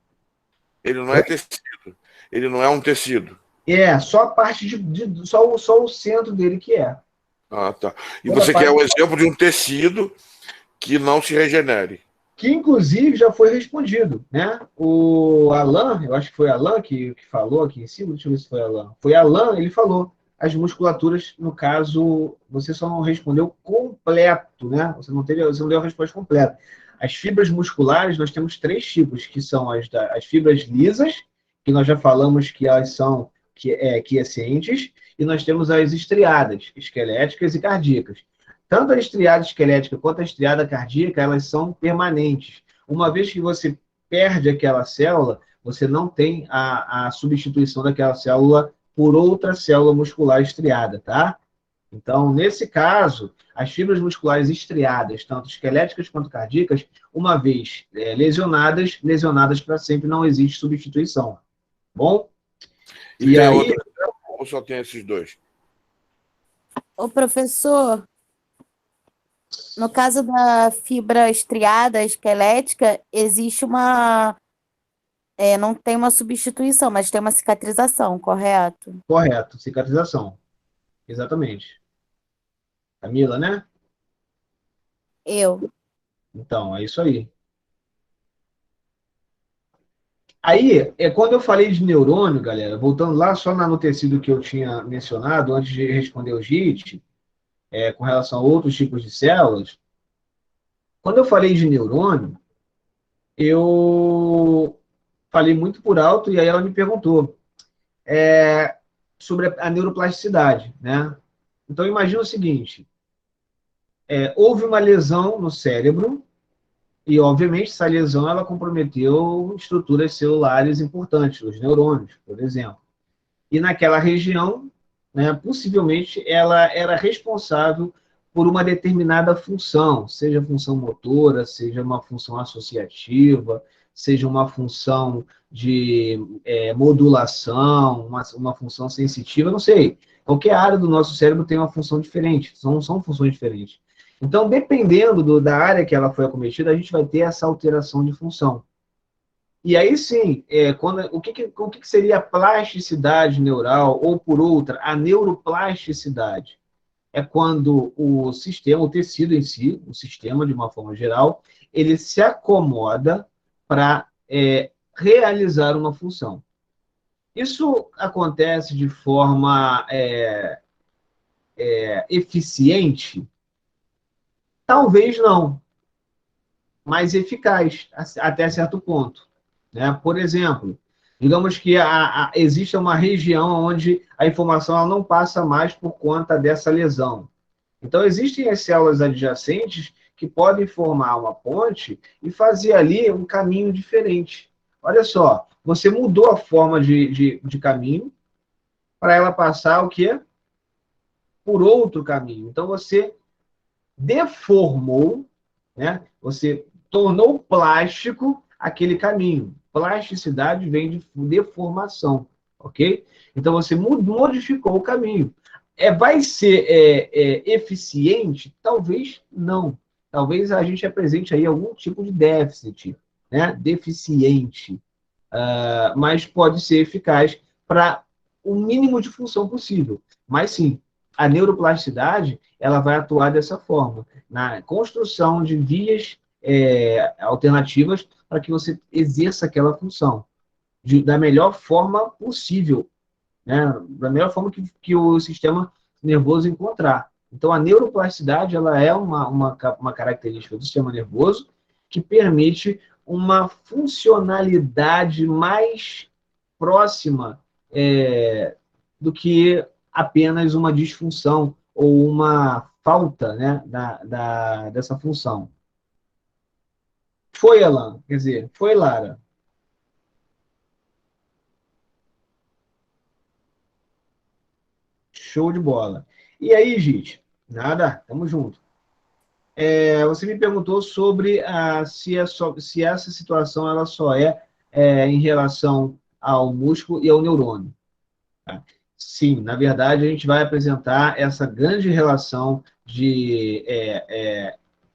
Ele não é tecido. Ele não é um tecido. É, só a parte só o centro dele que é. Ah, tá. E Toda você parte- quer um exemplo de um tecido que não se regenere. Que inclusive já foi respondido, né? O Alan, eu acho que foi Alan que falou aqui em cima, deixa eu ver se foi Alan. Foi Alan, ele falou. As musculaturas, no caso, você só não respondeu completo, né? Você não deu a resposta completa. As fibras musculares, nós temos 3 tipos, que são as fibras lisas, que nós já falamos que elas são quiescentes, e nós temos as estriadas, esqueléticas e cardíacas. Tanto a estriada esquelética quanto a estriada cardíaca, elas são permanentes. Uma vez que você perde aquela célula, você não tem a substituição daquela célula por outra célula muscular estriada, tá? Então, nesse caso, as fibras musculares estriadas, tanto esqueléticas quanto cardíacas, uma vez lesionadas para sempre, não existe substituição. Bom? E tem aí... outro ou só tem esses 2? Ô, professor, no caso da fibra estriada esquelética, existe uma... não tem uma substituição, mas tem uma cicatrização, correto? Correto, cicatrização. Exatamente. Camila, né? Eu. Então, é isso aí. Aí, quando eu falei de neurônio, galera, voltando lá só no tecido que eu tinha mencionado, antes de responder o JIT, com relação a outros tipos de células, quando eu falei de neurônio, eu falei muito por alto, e aí ela me perguntou sobre a neuroplasticidade, né? Então, imagina o seguinte, houve uma lesão no cérebro, e, obviamente, essa lesão ela comprometeu estruturas celulares importantes, os neurônios, por exemplo. E naquela região, né, possivelmente, ela era responsável por uma determinada função, seja função motora, seja uma função associativa, seja uma função de modulação, uma função sensitiva, não sei. Qualquer área do nosso cérebro tem uma função diferente, são funções diferentes. Então, dependendo da área que ela foi acometida, a gente vai ter essa alteração de função. E aí sim, o que seria a plasticidade neural, ou por outra, a neuroplasticidade? É quando o tecido em si, o sistema de uma forma geral, ele se acomoda para realizar uma função. Isso acontece de forma eficiente? Talvez não, mas eficaz, até certo ponto. Né? Por exemplo, digamos que existe uma região onde a informação ela não passa mais por conta dessa lesão. Então, existem as células adjacentes que podem formar uma ponte e fazer ali um caminho diferente. Olha só, você mudou a forma de caminho para ela passar o quê? Por outro caminho. Então, você deformou, né? Você tornou plástico aquele caminho. Plasticidade vem de deformação, ok? Então, você modificou o caminho. Vai ser eficiente? Talvez não. Talvez a gente apresente aí algum tipo de déficit, né? Deficiente. Mas pode ser eficaz para o mínimo de função possível. Mas sim, a neuroplasticidade ela vai atuar dessa forma, na construção de vias alternativas para que você exerça aquela função da melhor forma possível, né? Da melhor forma que o sistema nervoso encontrar. Então, a neuroplasticidade ela é uma característica do sistema nervoso que permite uma funcionalidade mais próxima do que apenas uma disfunção ou uma falta, né, dessa função. Foi, Alan, quer dizer, foi, Lara. Show de bola. E aí, gente? Nada, tamo junto. Você me perguntou sobre se essa situação ela só em relação ao músculo e ao neurônio. Tá? Sim, na verdade, a gente vai apresentar essa grande relação de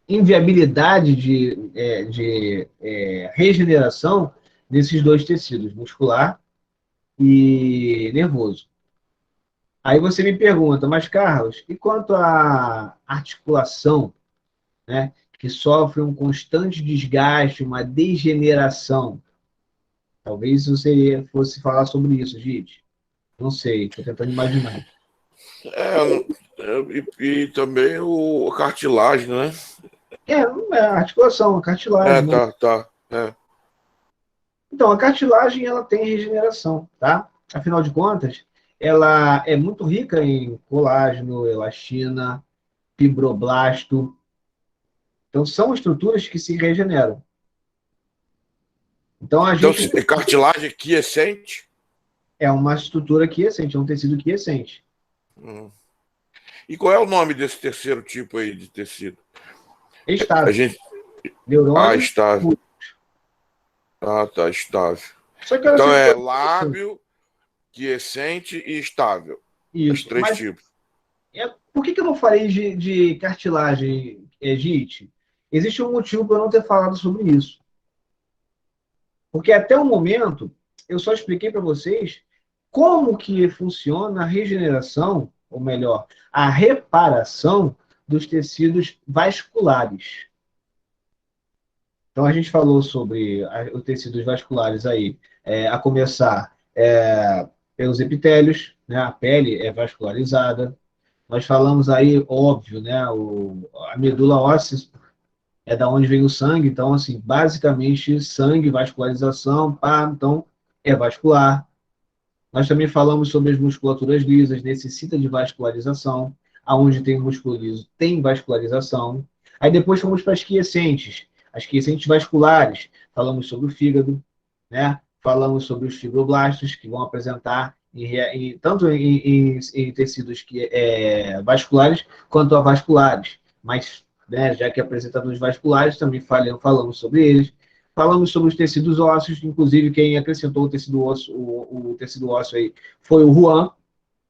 inviabilidade de regeneração desses dois tecidos, muscular e nervoso. Aí você me pergunta, mas Carlos, e quanto à articulação, né, que sofre um constante desgaste, uma degeneração? Talvez você fosse falar sobre isso, gente. Não sei, estou tentando imaginar. E também a cartilagem, né? A articulação, a cartilagem. Então, a cartilagem ela tem regeneração, tá? Afinal de contas, ela é muito rica em colágeno, elastina, fibroblasto. Então, são estruturas que se regeneram. Então, é cartilagem quiescente? É uma estrutura quiescente, é um tecido quiescente. E qual é o nome desse terceiro tipo aí de tecido? Estável. Neurônio. Estável. Tá, estável. Então é lábio, quiescente e estável. Isso. Os três tipos. Por que eu não falei de cartilagem, Gite? Existe um motivo para eu não ter falado sobre isso. Porque até o momento, eu só expliquei para vocês como que funciona a regeneração, ou melhor, a reparação dos tecidos vasculares. Então, a gente falou sobre os tecidos vasculares aí, a começar pelos epitélios, né? A pele é vascularizada. Nós falamos aí, óbvio, né? A medula óssea é da onde vem o sangue, então, assim, basicamente, sangue, vascularização, então, é vascular. Nós também falamos sobre as musculaturas lisas, necessita de vascularização. Aonde tem músculo liso, tem vascularização. Aí depois fomos para as quiescentes vasculares. Falamos sobre o fígado, né? Falamos sobre os fibroblastos, que vão apresentar tanto em tecidos vasculares quanto avasculares. Mas, né, já que apresentamos vasculares, também falamos sobre eles. Falamos sobre os tecidos ósseos, inclusive quem acrescentou o tecido ósseo aí foi o Juan.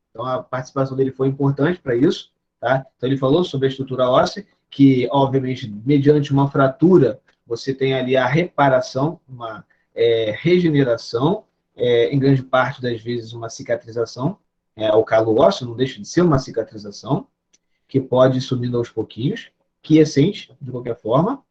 Então, a participação dele foi importante para isso. Tá? Então, ele falou sobre a estrutura óssea, que, obviamente, mediante uma fratura, você tem ali a reparação, uma regeneração, em grande parte das vezes uma cicatrização. O calo ósseo não deixa de ser uma cicatrização, que pode ir sumindo aos pouquinhos, quiescente, de qualquer forma.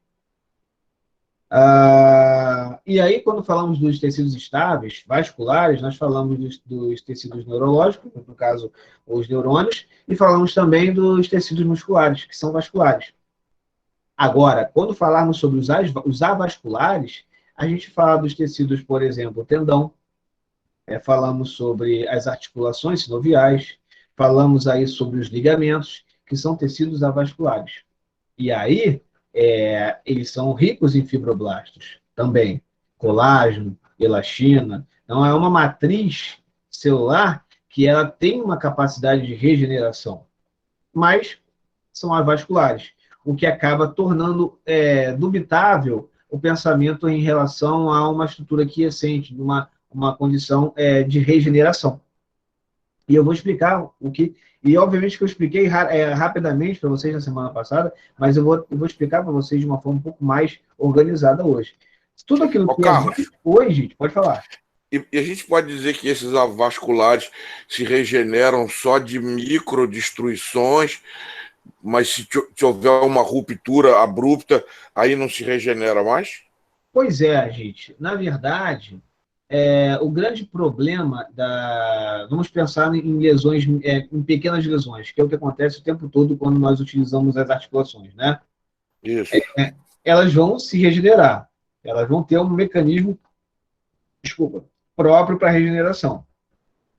E aí, quando falamos dos tecidos estáveis, vasculares, nós falamos dos tecidos neurológicos, no caso, os neurônios, e falamos também dos tecidos musculares, que são vasculares. Agora, quando falarmos sobre os avasculares, a gente fala dos tecidos, por exemplo, o tendão, falamos sobre as articulações sinoviais, falamos aí sobre os ligamentos, que são tecidos avasculares. E aí, eles são ricos em fibroblastos também, colágeno, elastina. Então, é uma matriz celular que ela tem uma capacidade de regeneração, mas são avasculares, o que acaba tornando dubitável o pensamento em relação a uma estrutura quiescente, uma condição de regeneração. E eu vou explicar o que... E, obviamente, que eu expliquei rapidamente para vocês na semana passada, mas eu vou explicar para vocês de uma forma um pouco mais organizada hoje. Tudo aquilo que hoje, gente, pode falar. E a gente pode dizer que esses avasculares se regeneram só de microdestruições, mas se houver uma ruptura abrupta, aí não se regenera mais? Pois é, gente. Na verdade... o grande problema vamos pensar em lesões, em pequenas lesões, que é o que acontece o tempo todo quando nós utilizamos as articulações, né? Isso. Elas vão se regenerar, elas vão ter um mecanismo, próprio para a regeneração.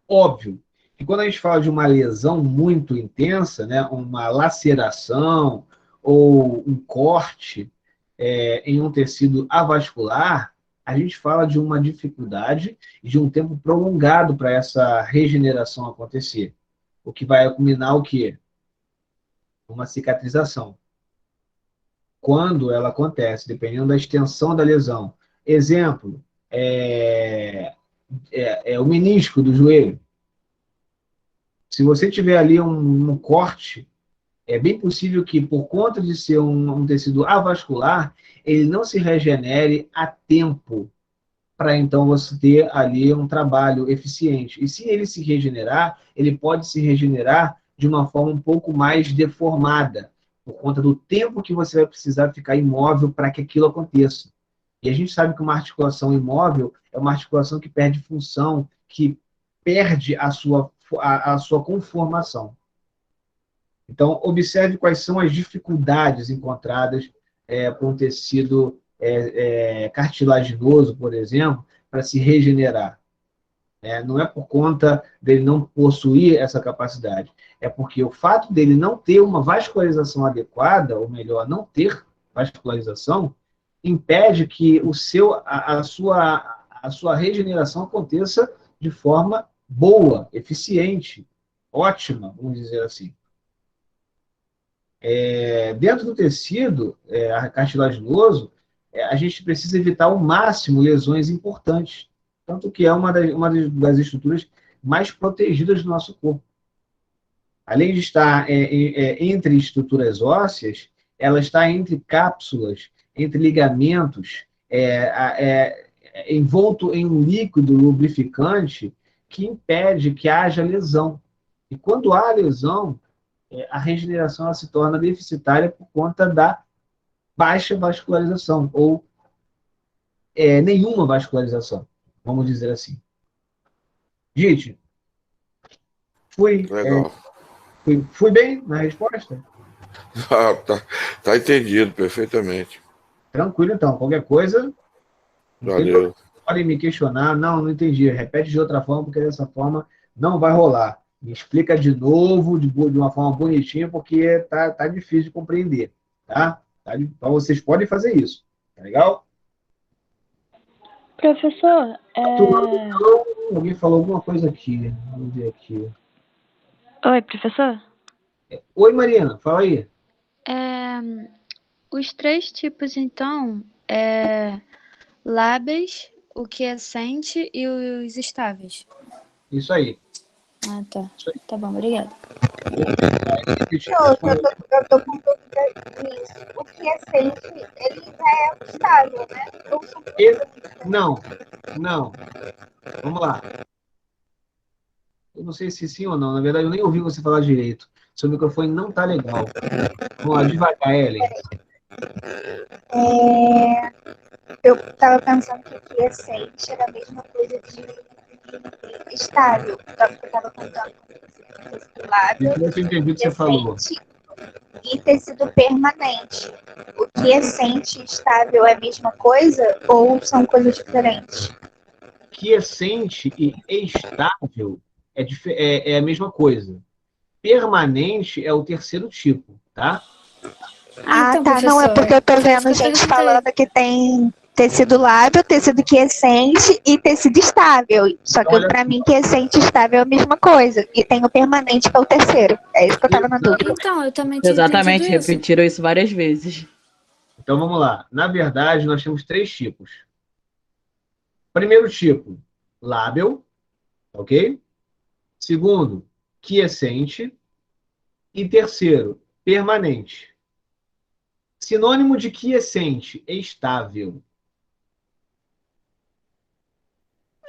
Óbvio que quando a gente fala de uma lesão muito intensa, né, uma laceração ou um corte em um tecido avascular, a gente fala de uma dificuldade e de um tempo prolongado para essa regeneração acontecer. O que vai culminar o quê? Uma cicatrização. Quando ela acontece, dependendo da extensão da lesão. Exemplo, o menisco do joelho. Se você tiver ali um corte é bem possível que, por conta de ser um tecido avascular, ele não se regenere a tempo para então você ter ali um trabalho eficiente. E se ele se regenerar, ele pode se regenerar de uma forma um pouco mais deformada, por conta do tempo que você vai precisar ficar imóvel para que aquilo aconteça. E a gente sabe que uma articulação imóvel é uma articulação que perde função, que perde a sua conformação. Então, observe quais são as dificuldades encontradas por um tecido cartilaginoso, por exemplo, para se regenerar. Não é por conta dele não possuir essa capacidade, é porque o fato dele não ter uma vascularização adequada, ou melhor, não ter vascularização, impede que a sua regeneração aconteça de forma boa, eficiente, ótima, vamos dizer assim. Dentro do tecido cartilaginoso, a gente precisa evitar ao máximo lesões importantes, tanto que é uma das estruturas mais protegidas do nosso corpo. Além de estar entre estruturas ósseas, ela está entre cápsulas, entre ligamentos, envolto em um líquido lubrificante que impede que haja lesão. E quando há lesão, a regeneração ela se torna deficitária por conta da baixa vascularização, ou nenhuma vascularização, vamos dizer assim. Gente, fui bem na resposta? Tá entendido perfeitamente. Tranquilo, então. Qualquer coisa, Valeu. podem me questionar. Não entendi. Repete de outra forma, porque dessa forma não vai rolar. Me explica de novo, de uma forma bonitinha, porque tá difícil de compreender. Tá? Então, vocês podem fazer isso. Tá legal? Professor, Alguém falou alguma coisa aqui. Vamos ver aqui. Oi, professor. Oi, Mariana. Fala aí. Os 3 tipos, então, lábeis, o quiescente e os estáveis. Isso aí. Ah, tá. Tá bom, obrigada. Eu tô com dúvida nisso. O quiescente, ele já é estável, né? Não. Vamos lá. Eu não sei se sim ou não. Na verdade, eu nem ouvi você falar direito. Seu microfone não tá legal. Vamos lá, devagar, Ellen. Eu estava pensando que quiescente era a mesma coisa de estável. Eu estava contando do lábio, Eu entendi o que você falou. e tecido permanente. O quiescente e estável é a mesma coisa ou são coisas diferentes? Quiescente e estável é a mesma coisa. Permanente é o terceiro tipo, tá? Então, tá. Não, é porque eu tô vendo gente falando que tem tecido lábio, tecido quiescente e tecido estável. Só que pra mim, quiescente e estável é a mesma coisa. E tem o permanente, que é o terceiro. É isso que eu tava na dúvida. Então, eu também tinha Exatamente, repetiram isso várias vezes. Então, vamos lá. Na verdade, nós temos 3 tipos. Primeiro tipo, lábio, ok? Segundo, quiescente. E terceiro, permanente. Sinônimo de quiescente, estável.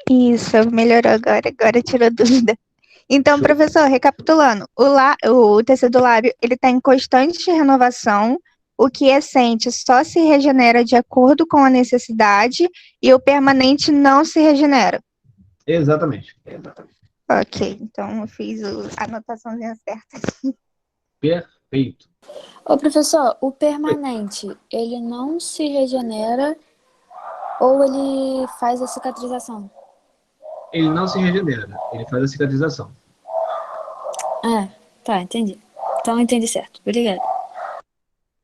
Isso, melhorou agora tirou a dúvida. Então, professor, recapitulando, o tecido lábio, ele está em constante renovação, o quiescente só se regenera de acordo com a necessidade e o permanente não se regenera. Exatamente. Ok, então eu fiz a anotaçãozinha certa. Perfeito. Ô, professor, o permanente, ele não se regenera ou ele faz a cicatrização? Ele não se regenera, ele faz a cicatrização. Tá, entendi. Então eu entendi certo. Obrigada.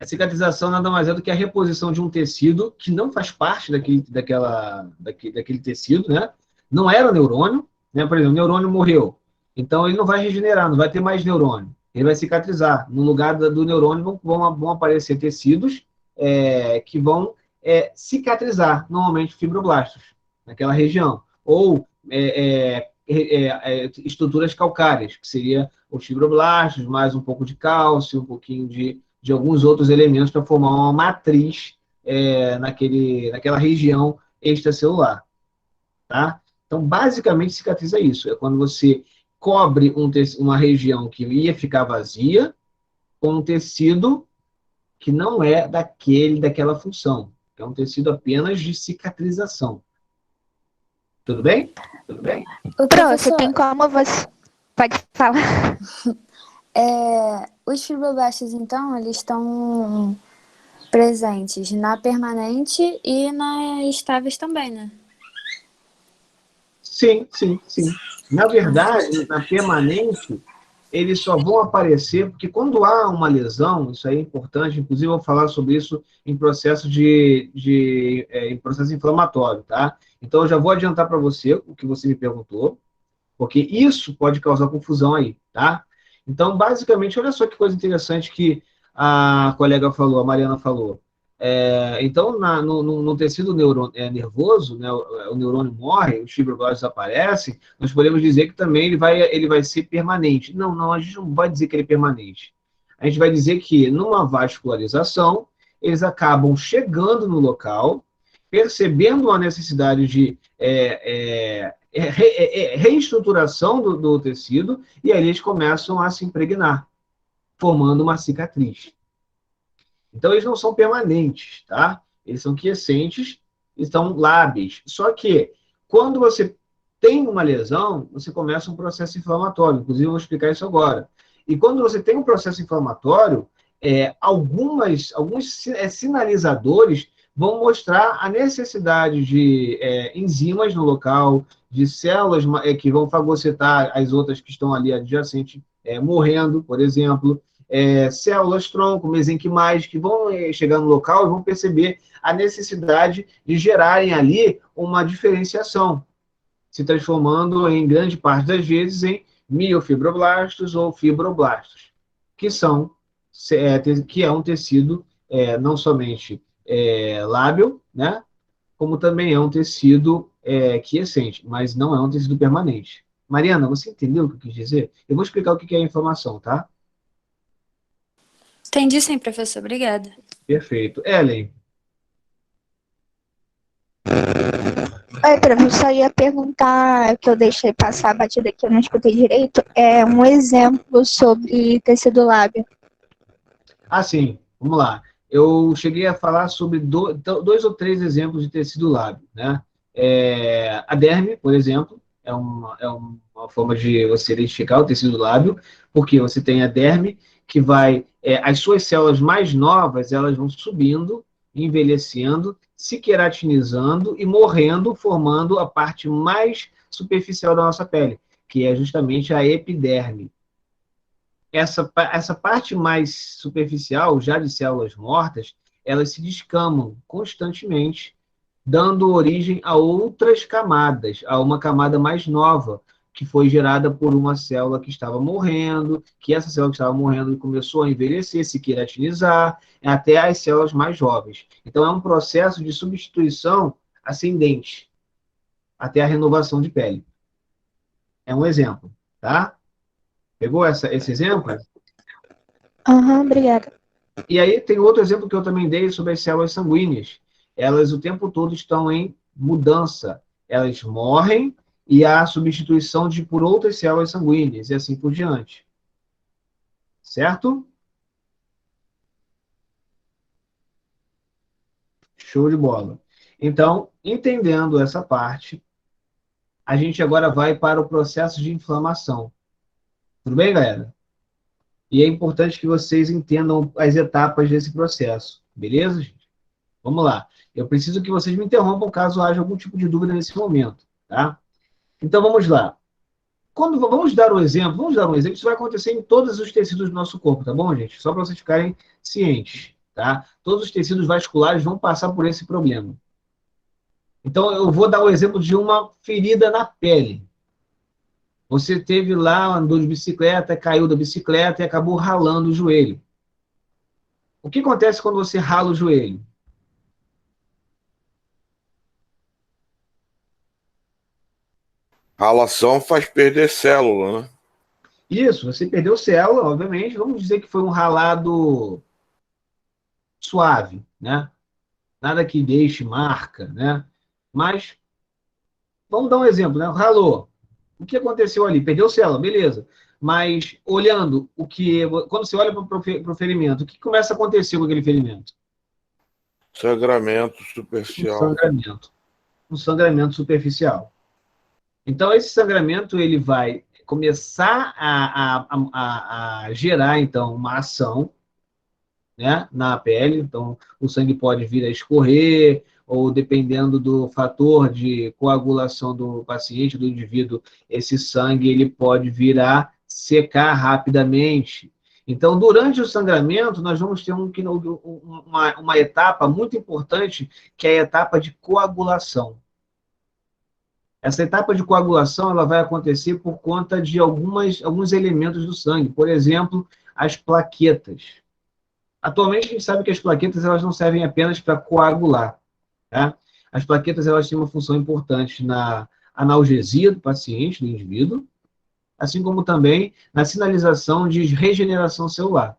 A cicatrização nada mais é do que a reposição de um tecido que não faz parte daquele tecido, né? Não era o neurônio, né? Por exemplo, o neurônio morreu. Então ele não vai regenerar, não vai ter mais neurônio. Ele vai cicatrizar. No lugar do neurônio vão aparecer tecidos que vão cicatrizar, normalmente fibroblastos, naquela região. Ou estruturas calcárias, que seria os fibroblastos, mais um pouco de cálcio, um pouquinho de alguns outros elementos para formar uma matriz naquela região extracelular, tá? Então, basicamente, cicatriz é isso. É quando você cobre uma região que ia ficar vazia com um tecido que não é daquela função. É um tecido apenas de cicatrização. Tudo bem? Tudo bem? Pro, você tem como você... Pode falar. Os fibroblastos, então, eles estão presentes na permanente e nas estáveis também, né? Sim. Na verdade, na permanente, eles só vão aparecer porque quando há uma lesão, isso aí é importante, inclusive eu vou falar sobre isso em processo em processo inflamatório, tá? Então eu já vou adiantar para você o que você me perguntou, porque isso pode causar confusão aí, tá? Então, basicamente, olha só que coisa interessante que a colega falou, a Mariana falou. Então, no tecido nervoso, né, o neurônio morre, os fibroblastos aparecem, nós podemos dizer que também ele vai ser permanente. Não, a gente não vai dizer que ele é permanente. A gente vai dizer que, numa vascularização, eles acabam chegando no local, percebendo a necessidade de reestruturação do tecido, e aí eles começam a se impregnar, formando uma cicatriz. Então, eles não são permanentes, tá? Eles são quiescentes e são lábeis. Só que, quando você tem uma lesão, você começa um processo inflamatório. Inclusive, eu vou explicar isso agora. E quando você tem um processo inflamatório, alguns sinalizadores vão mostrar a necessidade de enzimas no local, de células que vão fagocitar as outras que estão ali adjacentes, morrendo, por exemplo, células-tronco, mesenquimais, que vão chegar no local e vão perceber a necessidade de gerarem ali uma diferenciação, se transformando, em grande parte das vezes, em miofibroblastos ou fibroblastos, que é um tecido não somente lábil, né, como também é um tecido quiescente, mas não é um tecido permanente. Mariana, você entendeu o que eu quis dizer? Eu vou explicar o que é a inflamação, tá? Entendi sim, professor. Obrigada. Perfeito. Ellen? Oi, professor, eu ia perguntar, que eu deixei passar a batida que eu não escutei direito, um exemplo sobre tecido lábio. Sim. Vamos lá. Eu cheguei a falar sobre dois ou três exemplos de tecido lábio, né? A derme, por exemplo, é uma forma de você identificar o tecido lábio, porque você tem a derme que as suas células mais novas, elas vão subindo, envelhecendo, se queratinizando e morrendo, formando a parte mais superficial da nossa pele, que é justamente a epiderme. Essa parte mais superficial, já de células mortas, elas se descamam constantemente, dando origem a outras camadas, a uma camada mais nova, que foi gerada por uma célula que estava morrendo, que essa célula que estava morrendo começou a envelhecer, se queratinizar, até as células mais jovens. Então, é um processo de substituição ascendente, até a renovação de pele. É um exemplo, tá? Pegou esse exemplo? Obrigada. E aí tem outro exemplo que eu também dei sobre as células sanguíneas. Elas o tempo todo estão em mudança. Elas morrem e há substituição por outras células sanguíneas, e assim por diante. Certo? Show de bola. Então, entendendo essa parte, a gente agora vai para o processo de inflamação. Tudo bem, galera? E é importante que vocês entendam as etapas desse processo. Beleza, gente? Vamos lá. Eu preciso que vocês me interrompam caso haja algum tipo de dúvida nesse momento, tá? Então, vamos lá. Vamos dar um exemplo, isso vai acontecer em todos os tecidos do nosso corpo, tá bom, gente? Só para vocês ficarem cientes, tá? Todos os tecidos vasculares vão passar por esse problema. Então, eu vou dar o exemplo de uma ferida na pele. Você teve lá, andou de bicicleta, caiu da bicicleta e acabou ralando o joelho. O que acontece quando você rala o joelho? Ralação faz perder célula, né? Isso, você perdeu célula, obviamente. Vamos dizer que foi um ralado suave, né? Nada que deixe marca, né? Mas, vamos dar um exemplo, né? Ralou. O que aconteceu ali? Perdeu célula, beleza. Mas, olhando o que... Quando você olha para o ferimento, o que começa a acontecer com aquele ferimento? Sangramento superficial. Um sangramento superficial. Então, esse sangramento ele vai começar a gerar, então, uma ação, né, na pele. Então, o sangue pode vir a escorrer, ou dependendo do fator de coagulação do paciente, do indivíduo, esse sangue ele pode vir a secar rapidamente. Então, durante o sangramento, nós vamos ter uma etapa muito importante, que é a etapa de coagulação. Essa etapa de coagulação ela vai acontecer por conta de alguns elementos do sangue. Por exemplo, as plaquetas. Atualmente, a gente sabe que as plaquetas elas não servem apenas para coagular. Tá? As plaquetas elas têm uma função importante na analgesia do paciente, do indivíduo, assim como também na sinalização de regeneração celular.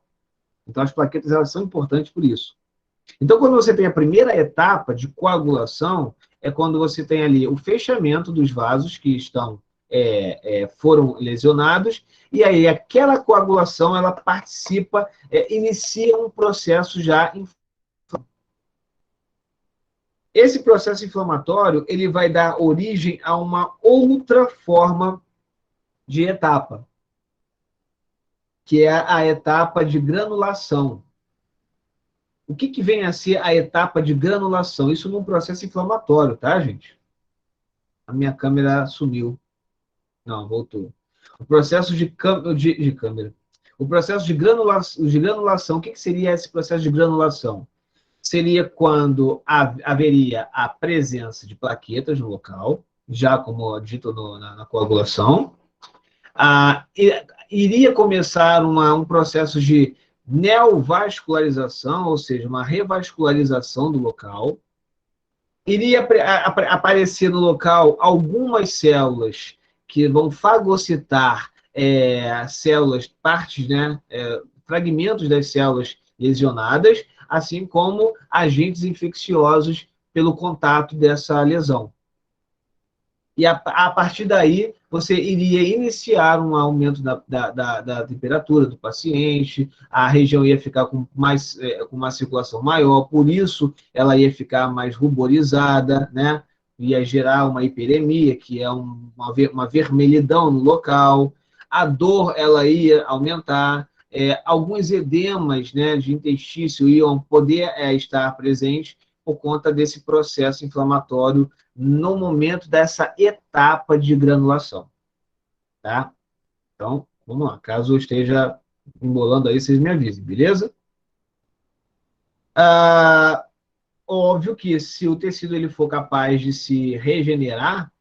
Então, as plaquetas elas são importantes por isso. Então, quando você tem a primeira etapa de coagulação, é quando você tem ali o fechamento dos vasos que foram lesionados, e aí aquela coagulação, ela participa, inicia um processo já inflamatório. Esse processo inflamatório, ele vai dar origem a uma outra forma de etapa, que é a etapa de granulação. O que vem a ser a etapa de granulação? Isso num processo inflamatório, tá, gente? A minha câmera sumiu. Não, voltou. O processo de câmera. O processo de granulação, o que seria esse processo de granulação? Seria quando haveria a presença de plaquetas no local, já como dito na coagulação. Iria começar um processo de neovascularização, ou seja, uma revascularização do local. Iria aparecer no local algumas células que vão fagocitar células, partes, né, fragmentos das células lesionadas, assim como agentes infecciosos pelo contato dessa lesão. E a partir daí, você iria iniciar um aumento da temperatura do paciente, a região ia ficar com uma circulação maior, por isso ela ia ficar mais ruborizada, né? Ia gerar uma hiperemia, que é uma vermelhidão no local, a dor ela ia aumentar, alguns edemas, né, de intestício iam poder estar presentes por conta desse processo inflamatório no momento dessa etapa de granulação. Tá? Então, vamos lá. Caso eu esteja embolando aí, vocês me avisem, beleza? Óbvio que se o tecido ele for capaz de se regenerar,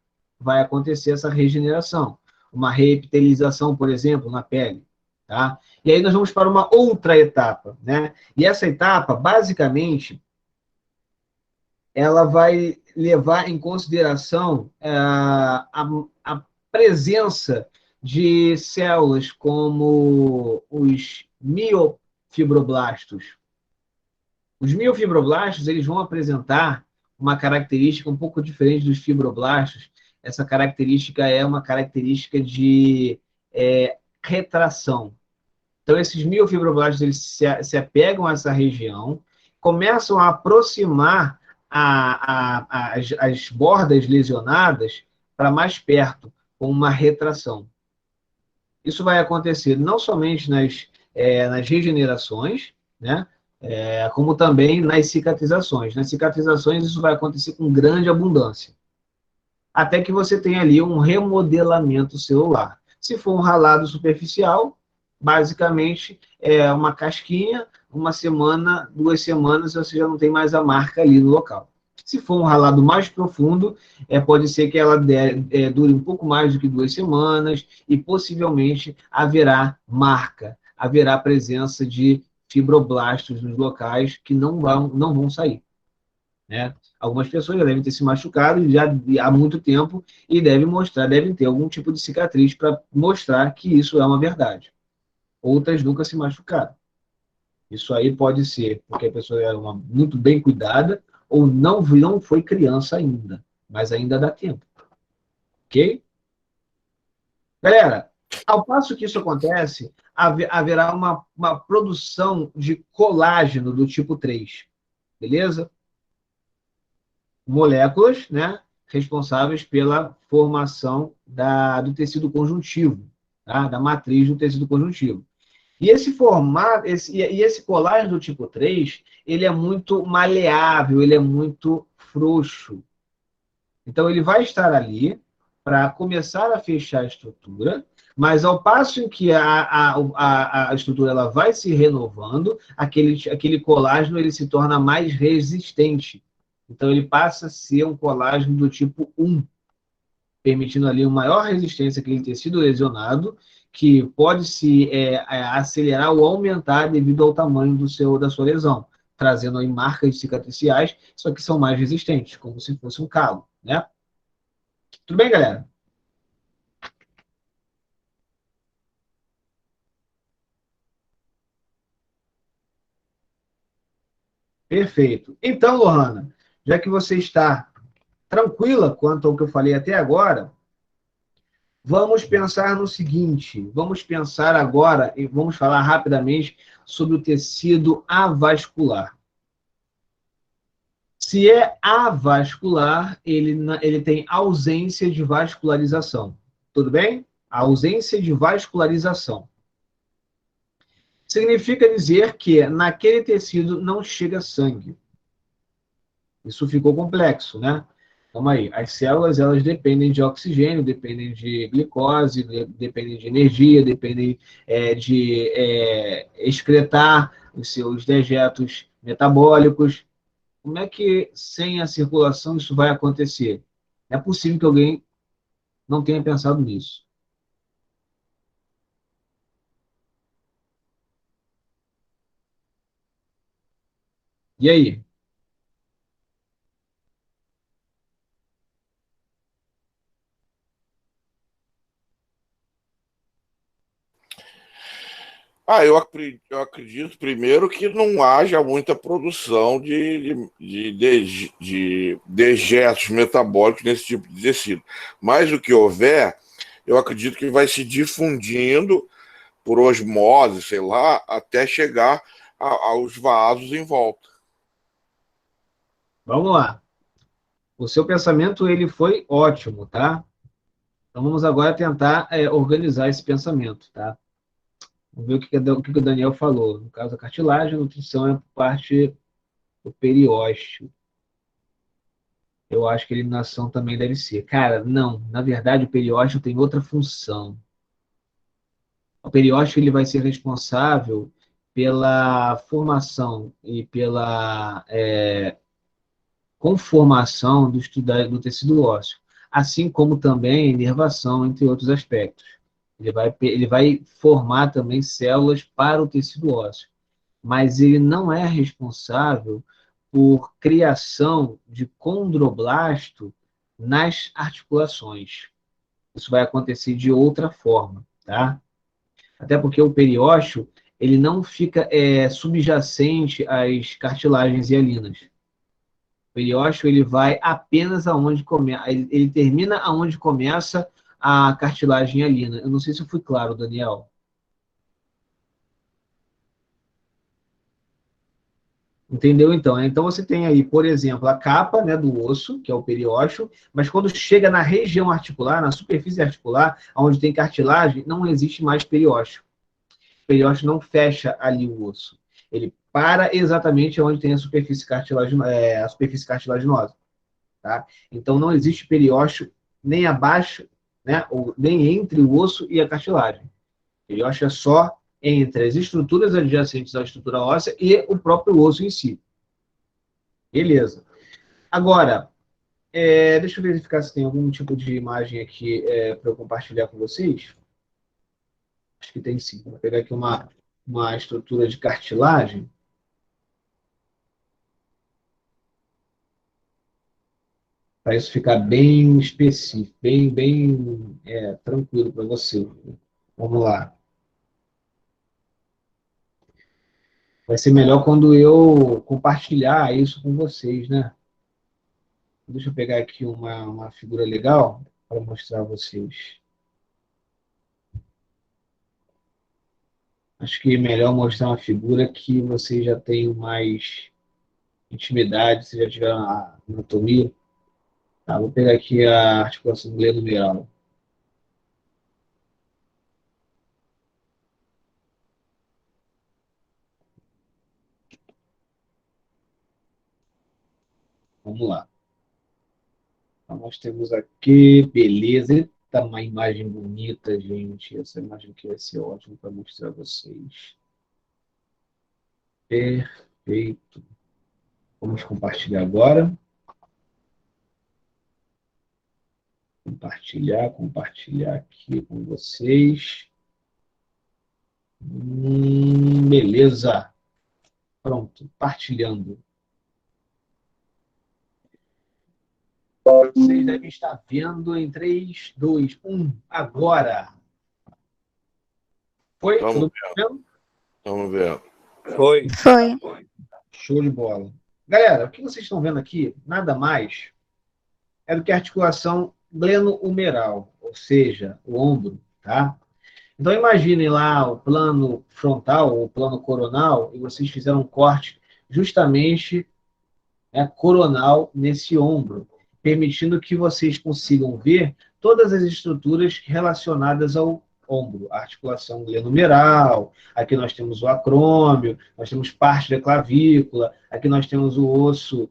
vai acontecer essa regeneração. Uma reepitelização, por exemplo, na pele. Tá? E aí nós vamos para uma outra etapa. Né? E essa etapa, basicamente, ela vai levar em consideração a presença de células como os miofibroblastos. Os miofibroblastos eles vão apresentar uma característica um pouco diferente dos fibroblastos. Essa característica é uma característica de retração. Então, esses miofibroblastos eles se apegam a essa região, começam a aproximar as bordas lesionadas para mais perto, com uma retração. Isso vai acontecer não somente nas regenerações, né, como também nas cicatrizações. Nas cicatrizações, isso vai acontecer com grande abundância. Até que você tenha ali um remodelamento celular. Se for um ralado superficial, basicamente é uma casquinha, uma semana, 2 semanas, você já não tem mais a marca ali no local. Se for um ralado mais profundo, pode ser que ela dure um pouco mais do que 2 semanas e possivelmente haverá marca, haverá presença de fibroblastos nos locais que não vão sair. né? Algumas pessoas já devem ter se machucado já há muito tempo e devem ter algum tipo de cicatriz para mostrar que isso é uma verdade. Outras nunca se machucaram. Isso aí pode ser porque a pessoa era muito bem cuidada ou não foi criança ainda, mas ainda dá tempo. Ok? Galera, ao passo que isso acontece, haverá uma produção de colágeno do tipo 3, beleza? Moléculas, né, responsáveis pela formação do tecido conjuntivo, tá? Da matriz do tecido conjuntivo. E esse colágeno do tipo 3, ele é muito maleável, ele é muito frouxo. Então, ele vai estar ali para começar a fechar a estrutura, mas ao passo em que a estrutura ela vai se renovando, aquele colágeno ele se torna mais resistente. Então, ele passa a ser um colágeno do tipo 1, permitindo ali uma maior resistência àquele tecido lesionado, que pode se acelerar ou aumentar devido ao tamanho da sua lesão, trazendo aí marcas cicatriciais, só que são mais resistentes, como se fosse um calo, né? Tudo bem, galera? Perfeito. Então, Lohana, já que você está tranquila quanto ao que eu falei até agora, vamos pensar no seguinte, vamos pensar agora e vamos falar rapidamente sobre o tecido avascular. Se é avascular, ele tem ausência de vascularização. Tudo bem? A ausência de vascularização. Significa dizer que naquele tecido não chega sangue. Isso ficou complexo, né? Vamos aí. As células, elas dependem de oxigênio, dependem de glicose, dependem de energia, dependem de excretar os seus dejetos metabólicos. Como é que, sem a circulação, isso vai acontecer? É possível que alguém não tenha pensado nisso. E aí? Eu acredito primeiro que não haja muita produção de dejetos metabólicos nesse tipo de tecido. Mas o que houver, eu acredito que vai se difundindo por osmose, sei lá, até chegar aos vasos em volta. Vamos lá. O seu pensamento ele foi ótimo, tá? Então vamos agora tentar organizar esse pensamento, tá? Vamos ver o que o Daniel falou. No caso, a cartilagem, a nutrição é por parte do periósteo. Eu acho que a eliminação também deve ser. Cara, não. Na verdade, o periósteo tem outra função. O periósteo ele vai ser responsável pela formação e pela conformação do tecido ósseo, assim como também inervação, entre outros aspectos. Ele vai formar também células para o tecido ósseo, mas ele não é responsável por criação de condroblasto nas articulações. Isso vai acontecer de outra forma, tá? Até porque o periósteo, ele não fica subjacente às cartilagens hialinas. O periósteo, ele vai apenas aonde começa, ele termina aonde começa a cartilagem hialina. Eu não sei se eu fui claro, Daniel. Entendeu, então? Então, você tem aí, por exemplo, a capa, né, do osso, que é o periósteo, mas quando chega na região articular, na superfície articular, onde tem cartilagem, não existe mais periósteo. O periósteo não fecha ali o osso. Ele para exatamente onde tem a superfície cartilaginosa. Tá? Então, não existe periósteo nem abaixo, né, ou nem entre o osso e a cartilagem. O periósteo é só entre as estruturas adjacentes à estrutura óssea e o próprio osso em si. Beleza. Agora, deixa eu verificar se tem algum tipo de imagem aqui para eu compartilhar com vocês. Acho que tem sim. Vou pegar aqui uma estrutura de cartilagem. para isso ficar bem específico, bem tranquilo para você. Vamos lá. Vai ser melhor quando eu compartilhar isso com vocês, né? Deixa eu pegar aqui uma figura legal para mostrar a vocês. Acho que é melhor mostrar uma figura que vocês já tenham mais intimidade, vocês já tiveram a anatomia. Tá, vou pegar aqui a articulação glenomeral. Vamos lá. Então, nós temos aqui, beleza. Eita, uma imagem bonita, gente. Essa imagem aqui vai ser ótima para mostrar a vocês. Perfeito. Vamos compartilhar agora. Compartilhar aqui com vocês. Beleza. Pronto, partilhando. Vocês devem estar vendo em 3, 2, 1, agora. Foi? Estamos vendo. Estamos vendo. Foi. Show de bola. Galera, o que vocês estão vendo aqui, nada mais é do que a articulação glenohumeral, ou seja, o ombro, tá? Então, imaginem lá o plano frontal, o plano coronal, e vocês fizeram um corte justamente coronal nesse ombro, permitindo que vocês consigam ver todas as estruturas relacionadas ao ombro. A articulação glenohumeral, aqui nós temos o acrômio, nós temos parte da clavícula, aqui nós temos o osso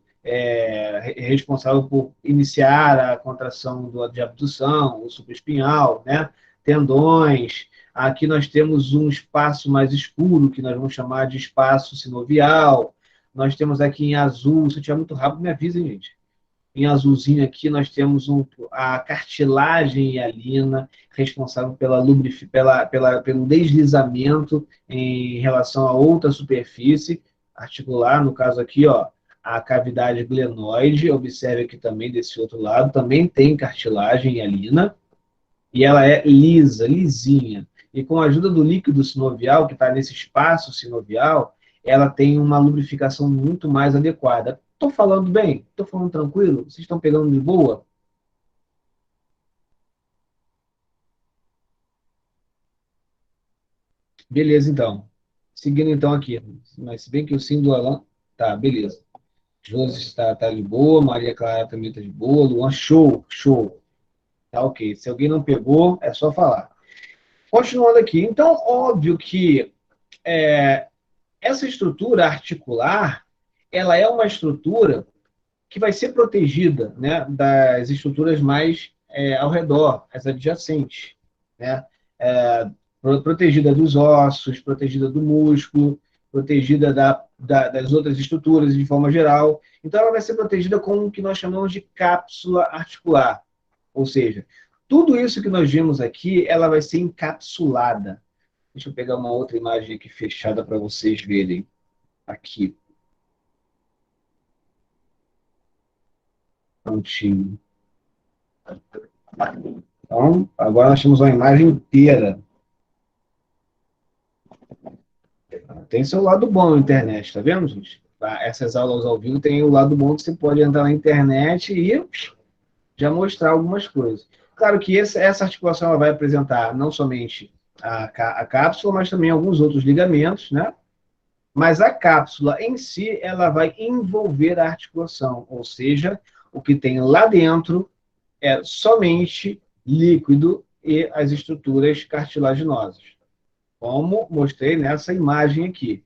responsável por iniciar a contração de abdução, o supraespinhal, né? Tendões. Aqui nós temos um espaço mais escuro, que nós vamos chamar de espaço sinovial. Nós temos aqui em azul, se eu estiver muito rápido, me avisem, gente. Em azulzinho aqui nós temos a cartilagem hialina, responsável pelo deslizamento em relação a outra superfície articular, no caso aqui, ó, a cavidade glenoide. Observe aqui também desse outro lado, também tem cartilagem hialina, e ela é lisa, lisinha. E com a ajuda do líquido sinovial, que está nesse espaço sinovial, ela tem uma lubrificação muito mais adequada. Estou falando bem? Estou falando tranquilo? Vocês estão pegando de boa? Beleza, então. Seguindo, então, aqui. Mas se bem que o sim do Alan... Tá, beleza. Josi está de boa, Maria Clara também está de boa, Luan, show. Tá ok. Se alguém não pegou, é só falar. Continuando aqui. Então, óbvio que essa estrutura articular, ela é uma estrutura que vai ser protegida, né, das estruturas mais ao redor, as adjacentes, né? Protegida dos ossos, protegida do músculo, protegida das outras estruturas de forma geral. Então, ela vai ser protegida com o que nós chamamos de cápsula articular. Ou seja, tudo isso que nós vimos aqui, ela vai ser encapsulada. Deixa eu pegar uma outra imagem aqui fechada para vocês verem. Aqui. Prontinho. Então, agora nós temos uma imagem inteira. Tem seu lado bom na internet, tá vendo, gente? Essas aulas ao vivo tem o lado bom que você pode entrar na internet e já mostrar algumas coisas. Claro que essa articulação ela vai apresentar não somente a cápsula, mas também alguns outros ligamentos, né? Mas a cápsula em si, ela vai envolver a articulação, ou seja, o que tem lá dentro é somente líquido e as estruturas cartilaginosas. Como mostrei nessa imagem aqui.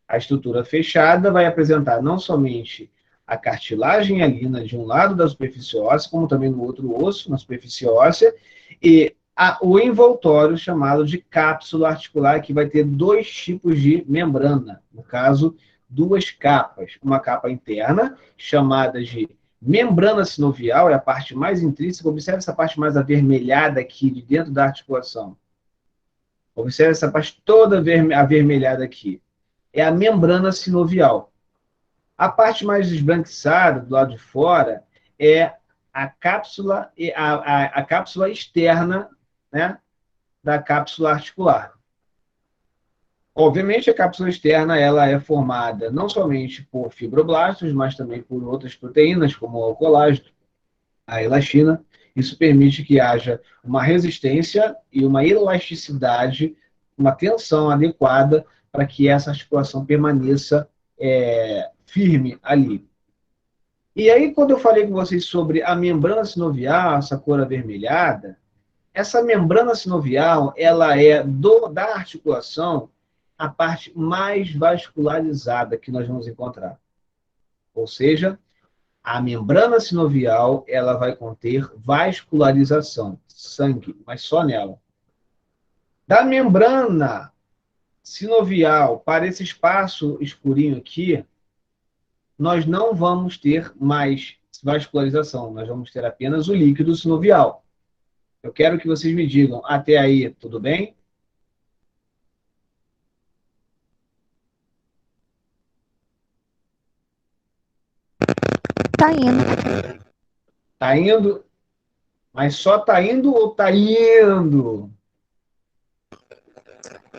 A estrutura fechada vai apresentar não somente a cartilagem hialina de um lado da superfície óssea, como também no outro osso, na superfície óssea, e o envoltório chamado de cápsula articular, que vai ter dois tipos de membrana. No caso, duas capas. Uma capa interna, chamada de membrana sinovial, é a parte mais intrínseca. Observe essa parte mais avermelhada aqui, de dentro da articulação. Observe essa parte toda avermelhada aqui. É a membrana sinovial. A parte mais esbranquiçada, do lado de fora, é a cápsula, a cápsula externa, né, da cápsula articular. Obviamente, a cápsula externa ela é formada não somente por fibroblastos, mas também por outras proteínas, como o colágeno, a elastina. Isso permite que haja uma resistência e uma elasticidade, uma tensão adequada para que essa articulação permaneça firme ali. E aí, quando eu falei com vocês sobre a membrana sinovial, essa cor avermelhada, essa membrana sinovial, ela é da articulação a parte mais vascularizada que nós vamos encontrar. Ou seja, a membrana sinovial, ela vai conter vascularização, sangue, mas só nela. Da membrana sinovial para esse espaço escurinho aqui, nós não vamos ter mais vascularização, nós vamos ter apenas o líquido sinovial. Eu quero que vocês me digam, até aí, tudo bem? Tá indo. Tá indo? Mas só tá indo ou tá indo?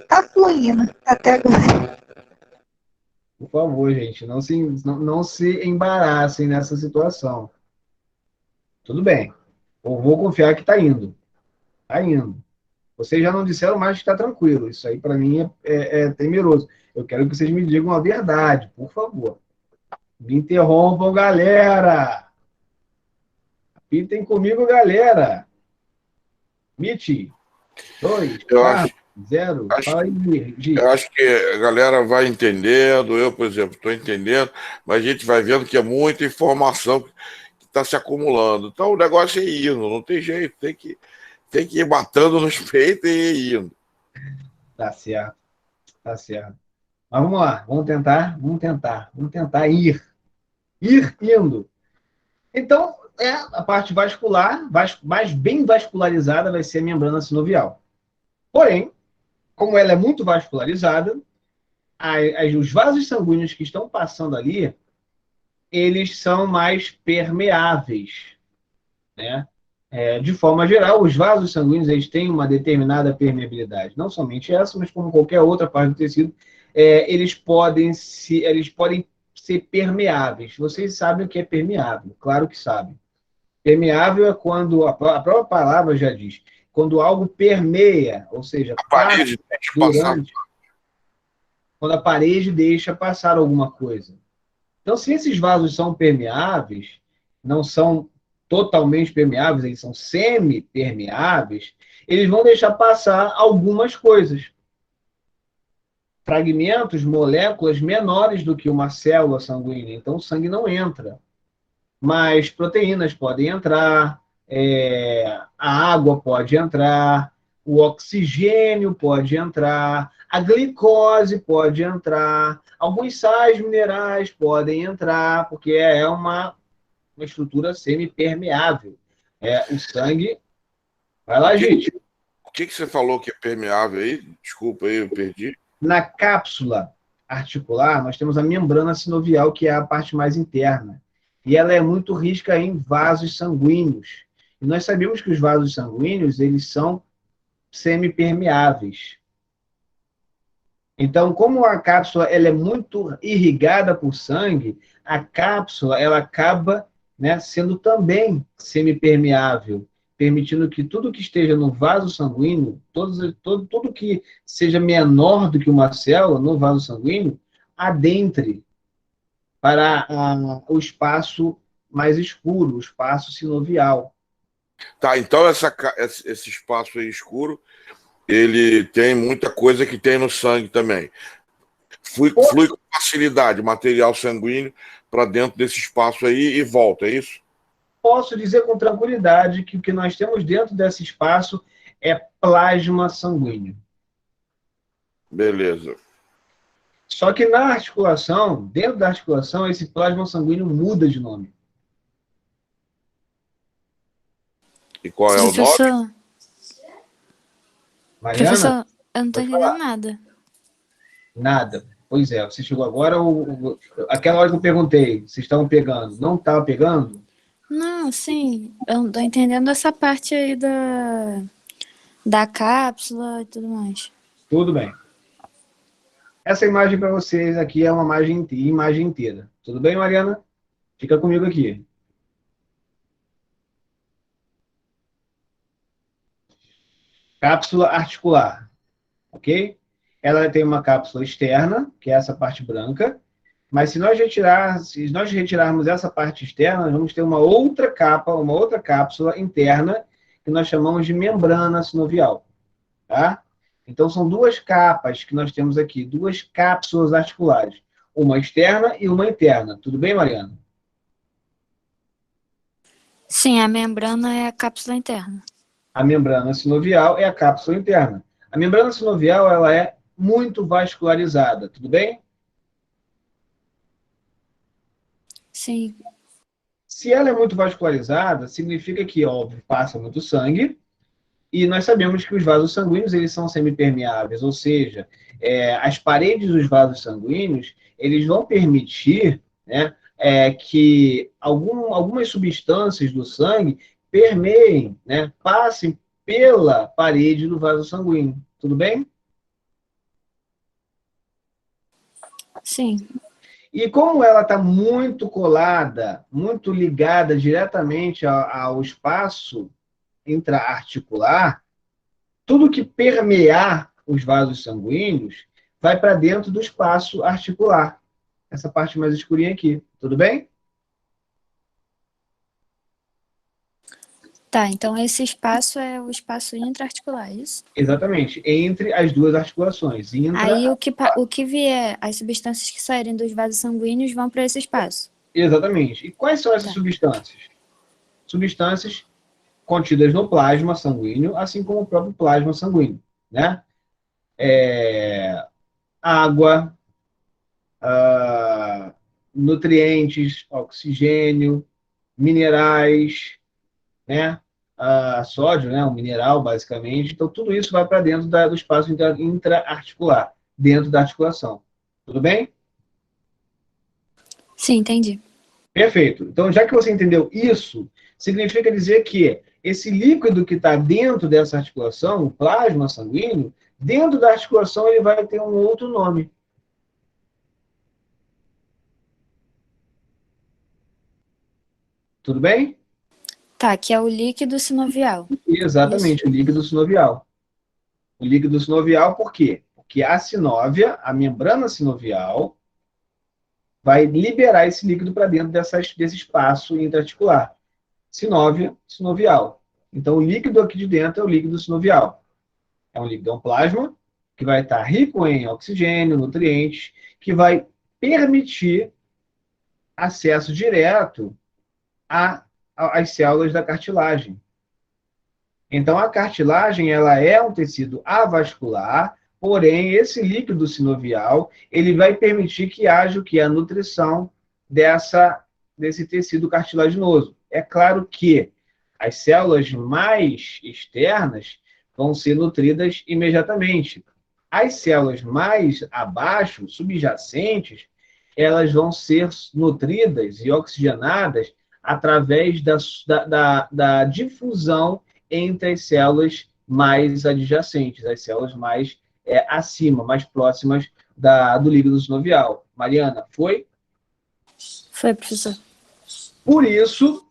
Tá fluindo até agora. Por favor, gente, não se embaraçem nessa situação. Tudo bem. Eu vou confiar que está indo. Está indo. Vocês já não disseram mais que está tranquilo. Isso aí, para mim, é temeroso. Eu quero que vocês me digam a verdade, por favor. Me interrompam, galera. Pitem comigo, galera. Miti. 2, 4, 0. Fala aí, Gi. Eu acho que a galera vai entendendo, eu, por exemplo, estou entendendo, mas a gente vai vendo que é muita informação que está se acumulando. Então o negócio é indo, não tem jeito, tem que ir batendo nos peitos e ir indo. Tá certo, tá certo. Mas vamos lá, vamos tentar ir indo. Então, a parte vascular, mais bem vascularizada vai ser a membrana sinovial. Porém, como ela é muito vascularizada, os vasos sanguíneos que estão passando ali, eles são mais permeáveis, né? De forma geral, os vasos sanguíneos eles têm uma determinada permeabilidade. Não somente essa, mas como qualquer outra parte do tecido, eles podem ser permeáveis. Vocês sabem o que é permeável? Claro que sabem. Permeável é quando, a própria palavra já diz, quando algo permeia, ou seja, quando a parede deixa passar alguma coisa. Então, se esses vasos são permeáveis, não são totalmente permeáveis, eles são semi-permeáveis, eles vão deixar passar algumas coisas. Fragmentos, moléculas menores do que uma célula sanguínea. Então, o sangue não entra. Mas proteínas podem entrar, a água pode entrar, o oxigênio pode entrar, a glicose pode entrar, alguns sais minerais podem entrar, porque é uma estrutura semi-permeável. O sangue... Vai lá, gente. O que você falou que é permeável aí? Desculpa aí, eu perdi. Na cápsula articular, nós temos a membrana sinovial, que é a parte mais interna. E ela é muito rica em vasos sanguíneos. E nós sabemos que os vasos sanguíneos, eles são semipermeáveis. Então, como a cápsula ela é muito irrigada por sangue, a cápsula ela acaba, né, sendo também semipermeável, permitindo que tudo que esteja no vaso sanguíneo, tudo que seja menor do que uma célula no vaso sanguíneo, adentre para o espaço mais escuro, o espaço sinovial. Tá, então esse espaço aí escuro, ele tem muita coisa que tem no sangue também. Flui com facilidade material sanguíneo para dentro desse espaço aí e volta, é isso? Posso dizer com tranquilidade que o que nós temos dentro desse espaço é plasma sanguíneo. Beleza. Só que na articulação, dentro da articulação, esse plasma sanguíneo muda de nome. E qual é o nome? Mariana? Professor, eu não estou entendendo nada. Nada. Pois é, você chegou agora, aquela hora que eu perguntei, vocês estavam pegando, não estava pegando? Não, sim, eu não tô entendendo essa parte aí da cápsula e tudo mais. Tudo bem. Essa imagem para vocês aqui é uma imagem inteira. Tudo bem, Mariana? Fica comigo aqui. Cápsula articular, ok? Ela tem uma cápsula externa, que é essa parte branca, mas se nós retirarmos essa parte externa, nós vamos ter uma outra capa, uma outra cápsula interna, que nós chamamos de membrana sinovial, tá? Então, são duas capas que nós temos aqui, duas cápsulas articulares, uma externa e uma interna. Tudo bem, Mariana? Sim, a membrana é a cápsula interna. A membrana sinovial é a cápsula interna. A membrana sinovial, ela é muito vascularizada, tudo bem? Sim. Se ela é muito vascularizada, significa que, óbvio, passa muito sangue, e nós sabemos que os vasos sanguíneos, eles são semipermeáveis, ou seja, as paredes dos vasos sanguíneos, eles vão permitir, né, que algumas substâncias do sangue permeiem, né, passem pela parede do vaso sanguíneo. Tudo bem? Sim. E como ela está muito colada, muito ligada diretamente ao espaço intraarticular, tudo que permear os vasos sanguíneos vai para dentro do espaço articular. Essa parte mais escurinha aqui. Tudo bem? Tá, então esse espaço é o espaço intraarticular, é isso? Exatamente. Entre as duas articulações. Aí o que vier, as substâncias que saírem dos vasos sanguíneos vão para esse espaço. Exatamente. E quais são essas substâncias? Substâncias contidas no plasma sanguíneo, assim como o próprio plasma sanguíneo, né? Água, nutrientes, oxigênio, minerais, né? Sódio, né? Um mineral, basicamente. Então, tudo isso vai para dentro do espaço intraarticular, dentro da articulação. Tudo bem? Sim, entendi. Perfeito. Então, já que você entendeu isso, significa dizer que esse líquido que está dentro dessa articulação, o plasma sanguíneo, dentro da articulação ele vai ter um outro nome. Tudo bem? Tá, que é o líquido sinovial. Exatamente, Isso. o líquido sinovial. O líquido sinovial, por quê? Porque a sinóvia, a membrana sinovial, vai liberar esse líquido para dentro desse espaço intraarticular. Sinóvia, sinovial. Então, o líquido aqui de dentro é o líquido sinovial. É um líquido, é um plasma, que vai estar rico em oxigênio, nutrientes, que vai permitir acesso direto às células da cartilagem. Então, a cartilagem, ela é um tecido avascular, porém, esse líquido sinovial, ele vai permitir que haja o que? A nutrição desse tecido cartilaginoso. É claro que as células mais externas vão ser nutridas imediatamente. As células mais abaixo, subjacentes, elas vão ser nutridas e oxigenadas através da difusão entre as células mais adjacentes, as células mais acima, mais próximas do líquido sinovial. Mariana, foi? Foi, professor. Por isso,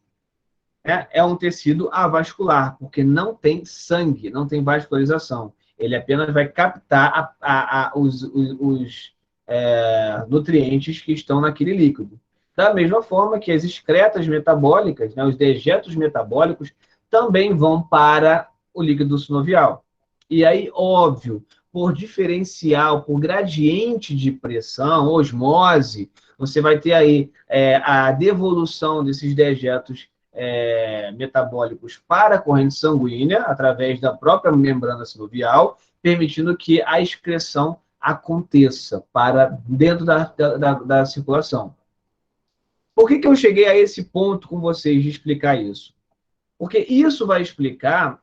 é um tecido avascular, porque não tem sangue, não tem vascularização. Ele apenas vai captar os nutrientes que estão naquele líquido. Da mesma forma que as excretas metabólicas, né, os dejetos metabólicos, também vão para o líquido sinovial. E aí, óbvio, por diferencial, por gradiente de pressão, osmose, você vai ter aí a devolução desses dejetos metabólicos para a corrente sanguínea, através da própria membrana sinovial, permitindo que a excreção aconteça para dentro da circulação. Por que eu cheguei a esse ponto com vocês de explicar isso? Porque isso vai explicar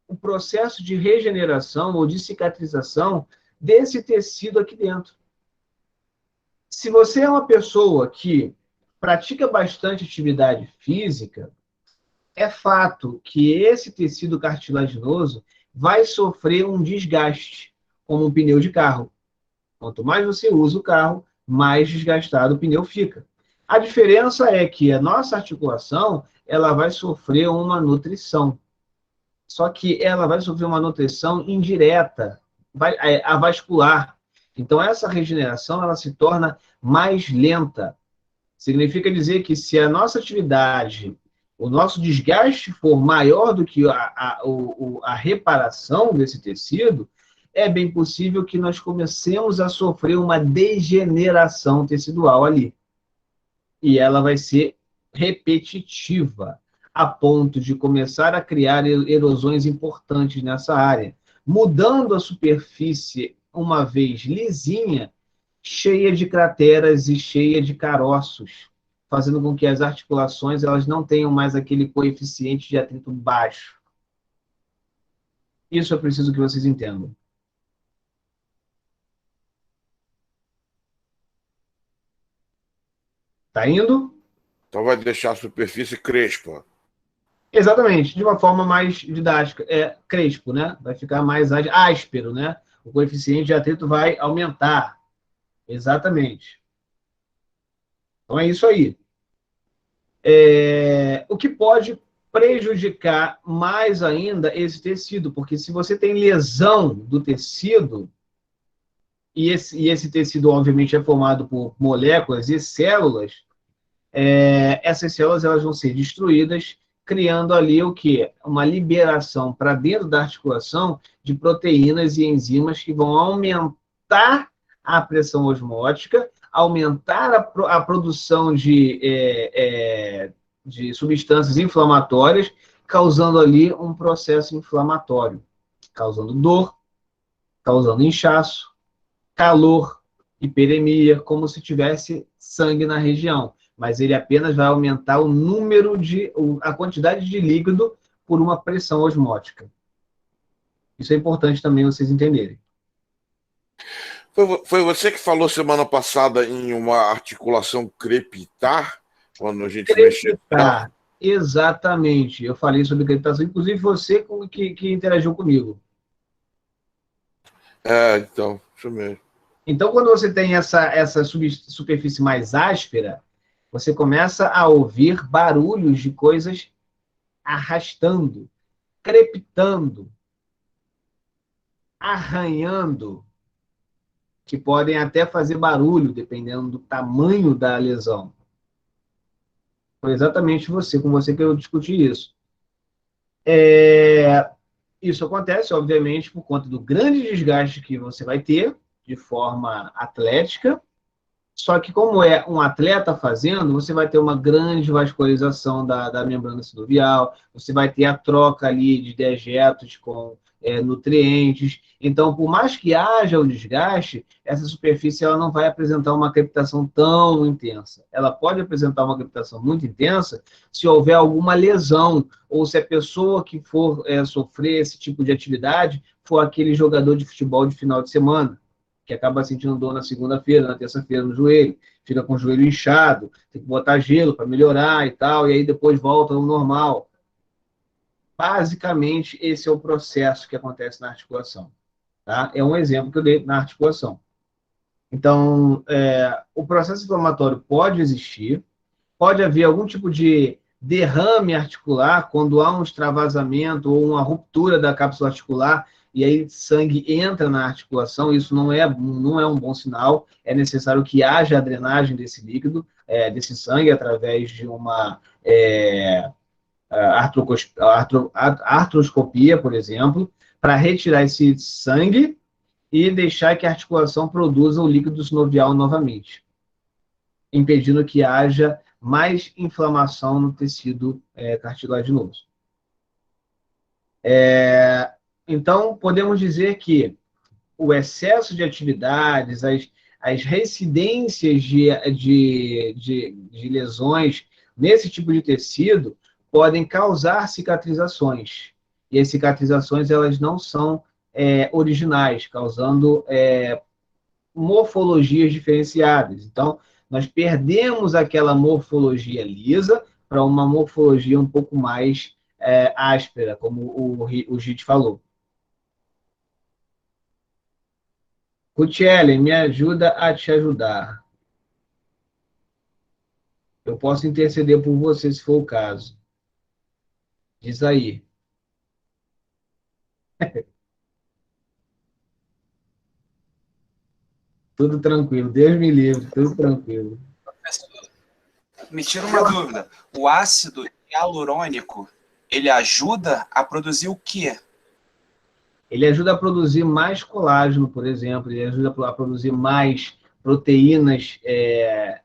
o processo de regeneração ou de cicatrização desse tecido aqui dentro. Se você é uma pessoa que pratica bastante atividade física, é fato que esse tecido cartilaginoso vai sofrer um desgaste, como um pneu de carro. Quanto mais você usa o carro, mais desgastado o pneu fica. A diferença é que a nossa articulação ela vai sofrer uma nutrição. Só que ela vai sofrer uma nutrição indireta, a vascular. Então, essa regeneração ela se torna mais lenta. Significa dizer que se a nossa atividade, o nosso desgaste for maior do que a reparação desse tecido, é bem possível que nós comecemos a sofrer uma degeneração tecidual ali. E ela vai ser repetitiva, a ponto de começar a criar erosões importantes nessa área, mudando a superfície, uma vez lisinha, cheia de crateras e cheia de caroços, fazendo com que as articulações elas não tenham mais aquele coeficiente de atrito baixo. Isso eu preciso que vocês entendam. Tá indo? Então vai deixar a superfície crespa. Exatamente, de uma forma mais didática. É crespo, né? Vai ficar mais áspero, né? O coeficiente de atrito vai aumentar. Exatamente. Então é isso aí. O que pode prejudicar mais ainda esse tecido, porque se você tem lesão do tecido, e esse tecido, obviamente, é formado por moléculas e células, essas células elas vão ser destruídas, criando ali o quê? Uma liberação para dentro da articulação de proteínas e enzimas que vão aumentar a pressão osmótica, aumentar a produção de substâncias inflamatórias, causando ali um processo inflamatório, causando dor, causando inchaço, calor, hiperemia, como se tivesse sangue na região. Mas ele apenas vai aumentar o número a quantidade de líquido por uma pressão osmótica. Isso é importante também vocês entenderem. Foi você que falou semana passada em uma articulação crepitar, quando a gente mexeu? Crepitar, exatamente. Eu falei sobre crepitação, inclusive você que interagiu comigo. Então, isso mesmo. Então, quando você tem essa superfície mais áspera, você começa a ouvir barulhos de coisas arrastando, crepitando, arranhando, que podem até fazer barulho, dependendo do tamanho da lesão. Foi exatamente com você que eu discuti isso. Isso acontece, obviamente, por conta do grande desgaste que você vai ter, de forma atlética. Só que, como é um atleta fazendo, você vai ter uma grande vascularização da membrana sinovial, você vai ter a troca ali de dejetos com nutrientes. Então, por mais que haja o desgaste, essa superfície ela não vai apresentar uma crepitação tão intensa. Ela pode apresentar uma crepitação muito intensa se houver alguma lesão, ou se a pessoa que for sofrer esse tipo de atividade for aquele jogador de futebol de final de semana, que acaba sentindo dor na segunda-feira, na terça-feira no joelho, fica com o joelho inchado, tem que botar gelo para melhorar e tal, e aí depois volta ao normal. Basicamente, esse é o processo que acontece na articulação. Tá? É um exemplo que eu dei na articulação. Então, o processo inflamatório pode existir, pode haver algum tipo de derrame articular, quando há um extravasamento ou uma ruptura da cápsula articular, e aí sangue entra na articulação, isso não é um bom sinal, é necessário que haja a drenagem desse líquido, desse sangue, através de uma artroscopia, por exemplo, para retirar esse sangue e deixar que a articulação produza o líquido sinovial novamente, impedindo que haja mais inflamação no tecido cartilaginoso. Então, podemos dizer que o excesso de atividades, as reincidências de lesões nesse tipo de tecido podem causar cicatrizações. E as cicatrizações elas não são originais, causando morfologias diferenciadas. Então, nós perdemos aquela morfologia lisa para uma morfologia um pouco mais áspera, como o Git falou. Gutiele, me ajuda a te ajudar. Eu posso interceder por você, se for o caso. Diz aí. Tudo tranquilo. Deus me livre, tudo tranquilo. Me tira uma dúvida. O ácido hialurônico, ele ajuda a produzir o quê? Ele ajuda a produzir mais colágeno, por exemplo. Ele ajuda a produzir mais proteínas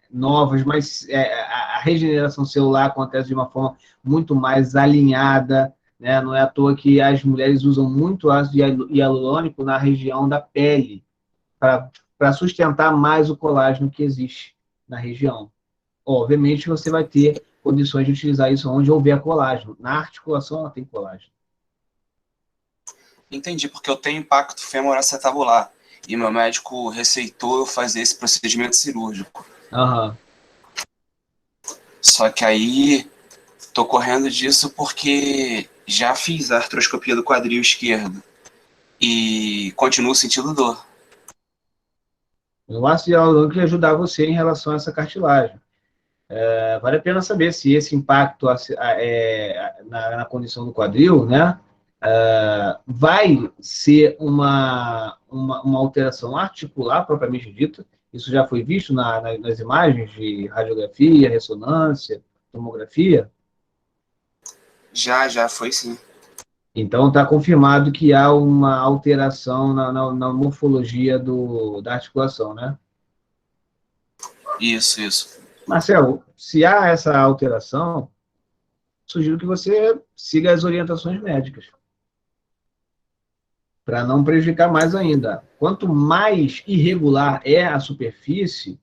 novas, mas a regeneração celular acontece de uma forma muito mais alinhada, né? Não é à toa que as mulheres usam muito ácido hialurônico na região da pele, para sustentar mais o colágeno que existe na região. Obviamente, você vai ter condições de utilizar isso onde houver colágeno. Na articulação, ela tem colágeno. Entendi, porque eu tenho impacto femoroacetabular e meu médico receitou eu fazer esse procedimento cirúrgico. Aham. Só que aí tô correndo disso porque já fiz a artroscopia do quadril esquerdo e continuo sentindo dor. O ácido hialurônico vai ajudar você em relação a essa cartilagem. Vale a pena saber se esse impacto na condição do quadril, né, vai ser uma alteração articular, propriamente dita. Isso já foi visto nas imagens de radiografia, ressonância, tomografia? Já foi sim. Então, está confirmado que há uma alteração na morfologia da articulação, né? Isso. Marcelo, se há essa alteração, sugiro que você siga as orientações médicas, para não prejudicar mais ainda. Quanto mais irregular é a superfície,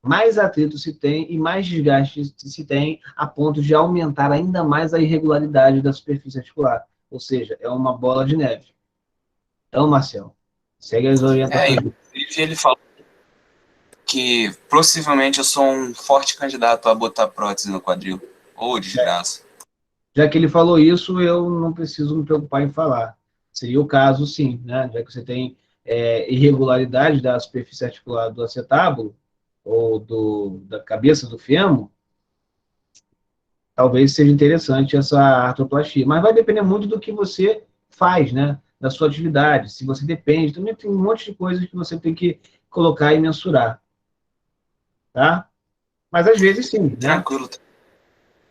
mais atrito se tem e mais desgaste se tem, a ponto de aumentar ainda mais a irregularidade da superfície articular. Ou seja, é uma bola de neve. Então, Marcelo, segue as orientações. Inclusive ele falou que possivelmente eu sou um forte candidato a botar prótese no quadril. Ô, desgraça. Já que ele falou isso, eu não preciso me preocupar em falar. Seria o caso, sim, né? Já que você tem irregularidade da superfície articular do acetábulo, ou da cabeça do fêmur, talvez seja interessante essa artroplastia. Mas vai depender muito do que você faz, né? Da sua atividade. Se você depende, também tem um monte de coisas que você tem que colocar e mensurar. Tá? Mas às vezes sim, né? Tranquilo.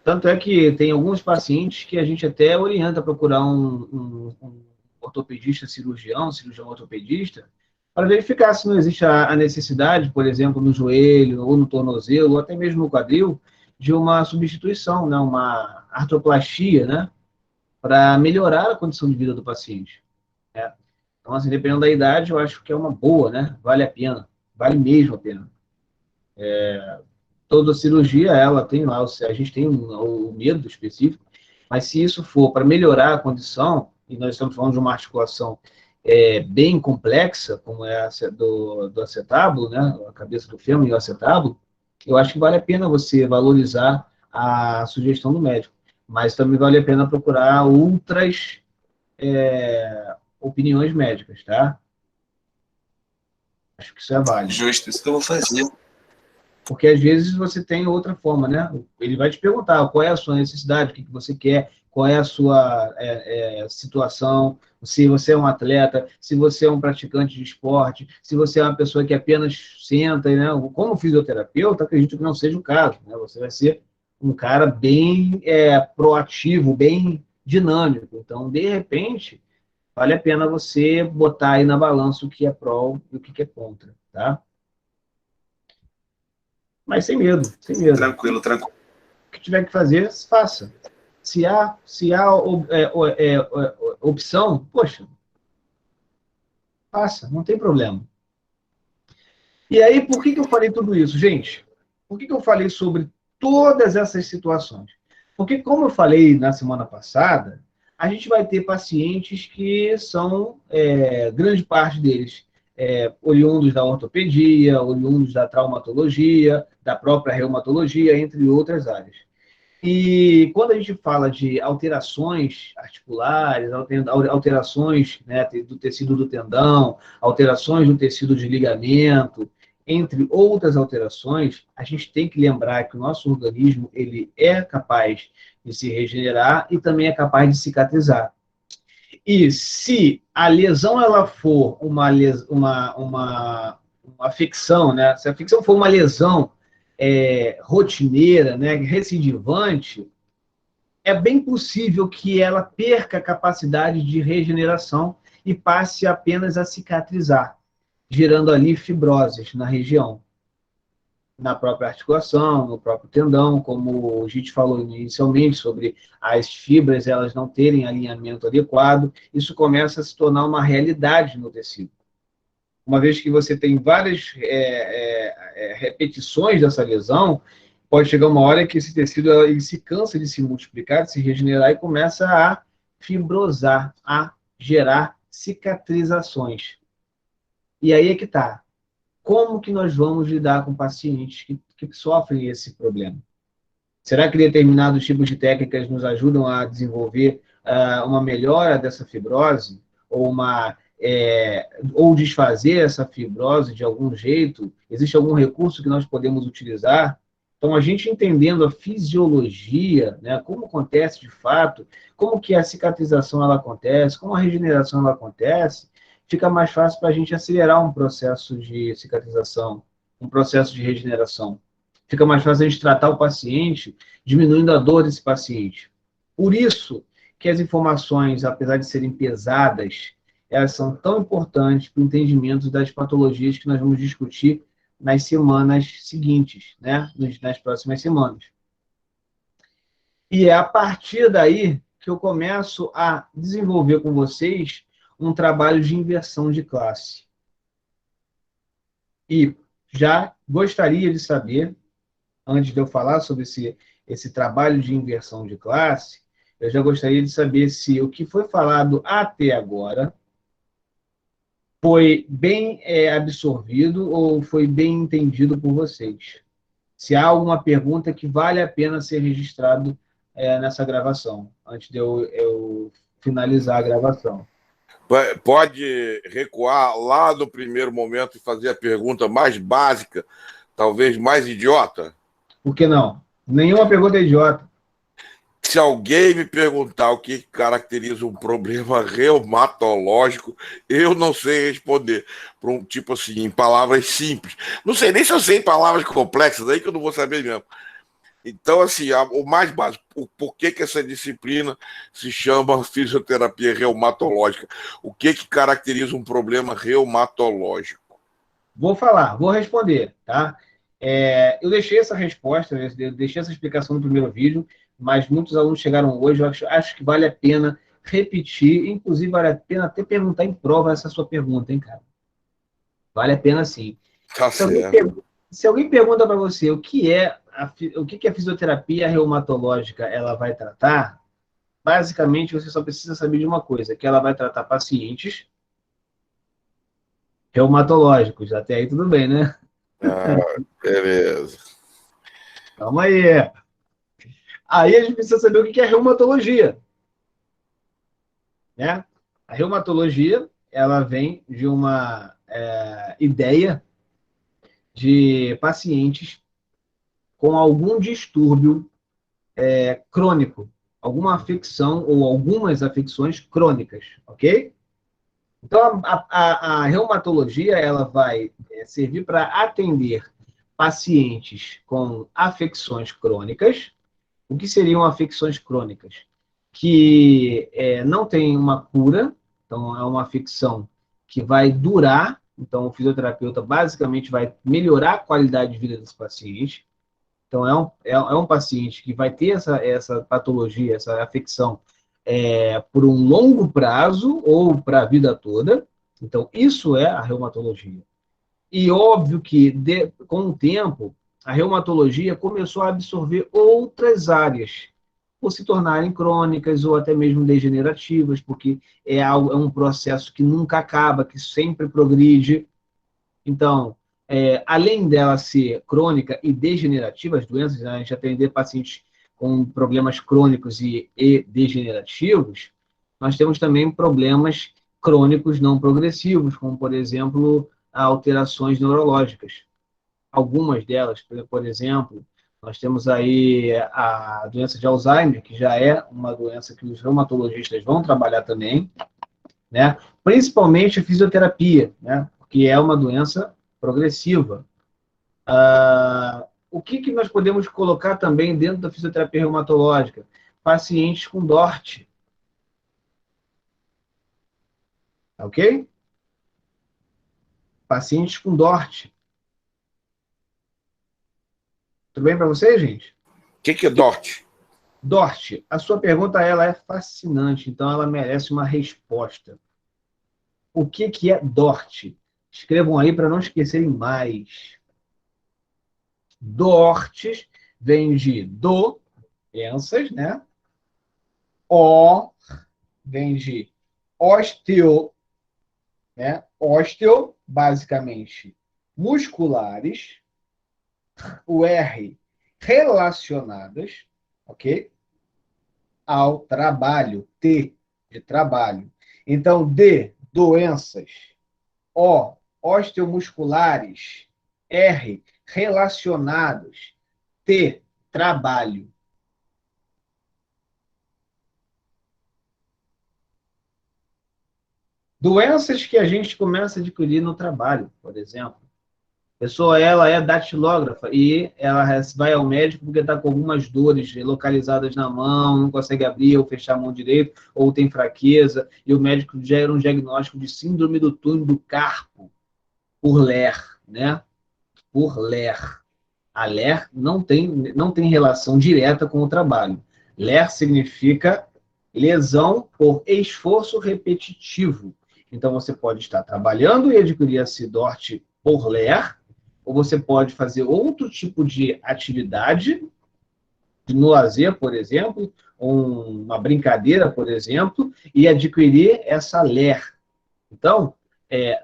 Tanto é que tem alguns pacientes que a gente até orienta a procurar um ortopedista cirurgião ortopedista, para verificar se não existe a necessidade, por exemplo, no joelho, ou no tornozelo, ou até mesmo no quadril, de uma substituição, né? Uma artroplastia, né? Para melhorar a condição de vida do paciente. Né? Então, assim, dependendo da idade, eu acho que é uma boa, né? Vale a pena. Vale mesmo a pena. Toda cirurgia, ela tem lá, a gente tem o medo específico, mas se isso for para melhorar a condição, e nós estamos falando de uma articulação bem complexa, como é a do acetábulo, né, a cabeça do fêmur e o acetábulo, eu acho que vale a pena você valorizar a sugestão do médico, mas também vale a pena procurar outras opiniões médicas, tá? Acho que isso é válido. Justo, isso que eu vou fazer. Porque às vezes você tem outra forma, né? Ele vai te perguntar qual é a sua necessidade, o que você quer, qual é a sua situação, se você é um atleta, se você é um praticante de esporte, se você é uma pessoa que apenas senta, né? Como fisioterapeuta, acredito que não seja o caso, né? Você vai ser um cara bem proativo, bem dinâmico. Então, de repente, vale a pena você botar aí na balança o que é pró e o que é contra, tá? Mas sem medo, sem medo. Tranquilo. O que tiver que fazer, faça. Se há opção, poxa, faça, não tem problema. E aí, por que eu falei tudo isso, gente? Por que eu falei sobre todas essas situações? Porque, como eu falei na semana passada, a gente vai ter pacientes que são, grande parte deles, oriundos da ortopedia, oriundos da traumatologia, da própria reumatologia, entre outras áreas. E quando a gente fala de alterações articulares, alterações, né, do tecido do tendão, alterações do tecido de ligamento, entre outras alterações, a gente tem que lembrar que o nosso organismo ele é capaz de se regenerar e também é capaz de cicatrizar. E se a lesão ela for uma afecção, né? Se a afecção for uma lesão rotineira, né, recidivante, é bem possível que ela perca a capacidade de regeneração e passe apenas a cicatrizar, gerando ali fibroses na região, na própria articulação, no próprio tendão, como a gente falou inicialmente sobre as fibras elas não terem alinhamento adequado, isso começa a se tornar uma realidade no tecido. Uma vez que você tem várias repetições dessa lesão, pode chegar uma hora que esse tecido ele se cansa de se multiplicar, de se regenerar e começa a fibrosar, a gerar cicatrizações. E aí é que está. Como que nós vamos lidar com pacientes que sofrem esse problema? Será que determinados tipos de técnicas nos ajudam a desenvolver uma melhora dessa fibrose? Ou desfazer essa fibrose de algum jeito? Existe algum recurso que nós podemos utilizar? Então, a gente entendendo a fisiologia, né, como acontece de fato, como que a cicatrização ela acontece, como a regeneração ela acontece, fica mais fácil para a gente acelerar um processo de cicatrização, um processo de regeneração. Fica mais fácil a gente tratar o paciente, diminuindo a dor desse paciente. Por isso que as informações, apesar de serem pesadas, elas são tão importantes para o entendimento das patologias que nós vamos discutir nas semanas seguintes, né? Nas próximas semanas. E é a partir daí que eu começo a desenvolver com vocês um trabalho de inversão de classe. E já gostaria de saber, antes de eu falar sobre esse trabalho de inversão de classe, eu já gostaria de saber se o que foi falado até agora foi bem absorvido ou foi bem entendido por vocês. Se há alguma pergunta que vale a pena ser registrado nessa gravação, antes de eu finalizar a gravação. Pode recuar lá no primeiro momento e fazer a pergunta mais básica, talvez mais idiota? Por que não? Nenhuma pergunta é idiota. Se alguém me perguntar o que caracteriza um problema reumatológico, eu não sei responder. Por um tipo assim, em palavras simples. Não sei nem se eu sei em palavras complexas, aí que eu não vou saber mesmo. Então, assim, o mais básico, por que essa disciplina se chama fisioterapia reumatológica? O que caracteriza um problema reumatológico? Vou responder, tá? Eu deixei essa resposta, eu deixei essa explicação no primeiro vídeo, mas muitos alunos chegaram hoje, eu acho que vale a pena repetir, inclusive vale a pena até perguntar em prova essa sua pergunta, hein, cara? Vale a pena sim. Tá certo. Se alguém pergunta para você o que a fisioterapia reumatológica ela vai tratar, basicamente você só precisa saber de uma coisa, que ela vai tratar pacientes reumatológicos. Até aí tudo bem, né? Beleza. Calma aí. Aí a gente precisa saber o que é reumatologia. Né? A reumatologia, ela vem de uma ideia de pacientes com algum distúrbio crônico, alguma afecção ou algumas afecções crônicas, ok? Então, a reumatologia ela vai servir para atender pacientes com afecções crônicas. O que seriam afecções crônicas? Que não tem uma cura, então é uma afecção que vai durar, então o fisioterapeuta basicamente vai melhorar a qualidade de vida desse paciente. Então é um paciente que vai ter essa patologia, essa afecção por um longo prazo ou para a vida toda. Então isso é a reumatologia. E óbvio que com o tempo a reumatologia começou a absorver outras áreas, por se tornarem crônicas ou até mesmo degenerativas, porque é um processo que nunca acaba, que sempre progride. Então, além dela ser crônica e degenerativa, as doenças, a gente atender pacientes com problemas crônicos e degenerativos, nós temos também problemas crônicos não progressivos, como, por exemplo, alterações neurológicas. Algumas delas, por exemplo, nós temos aí a doença de Alzheimer, que já é uma doença que os reumatologistas vão trabalhar também, né? Principalmente a fisioterapia, né? Porque é uma doença progressiva. O que nós podemos colocar também dentro da fisioterapia reumatológica? Pacientes com DORT. Ok? Pacientes com DORT. Tudo bem para vocês, gente? O que é DORT? DORT. A sua pergunta ela é fascinante, então ela merece uma resposta. O que é DORT? Escrevam aí para não esquecerem mais. DORT vem de doenças, né? O vem de osteo, né? Osteo, basicamente, musculares. O R, relacionadas, ok? Ao trabalho. T, de trabalho. Então, D, doenças. O, osteomusculares. R, relacionados. T, trabalho. Doenças que a gente começa a adquirir no trabalho, por exemplo. A pessoa, ela é datilógrafa e ela vai ao médico porque está com algumas dores localizadas na mão, não consegue abrir ou fechar a mão direito, ou tem fraqueza, e o médico gera um diagnóstico de síndrome do túnel do carpo, por Ler, né? Por Ler. A Ler não tem relação direta com o trabalho. Ler significa lesão por esforço repetitivo. Então, você pode estar trabalhando e adquirir a DORT por Ler, ou você pode fazer outro tipo de atividade, no lazer, por exemplo, uma brincadeira, por exemplo, e adquirir essa Ler. Então,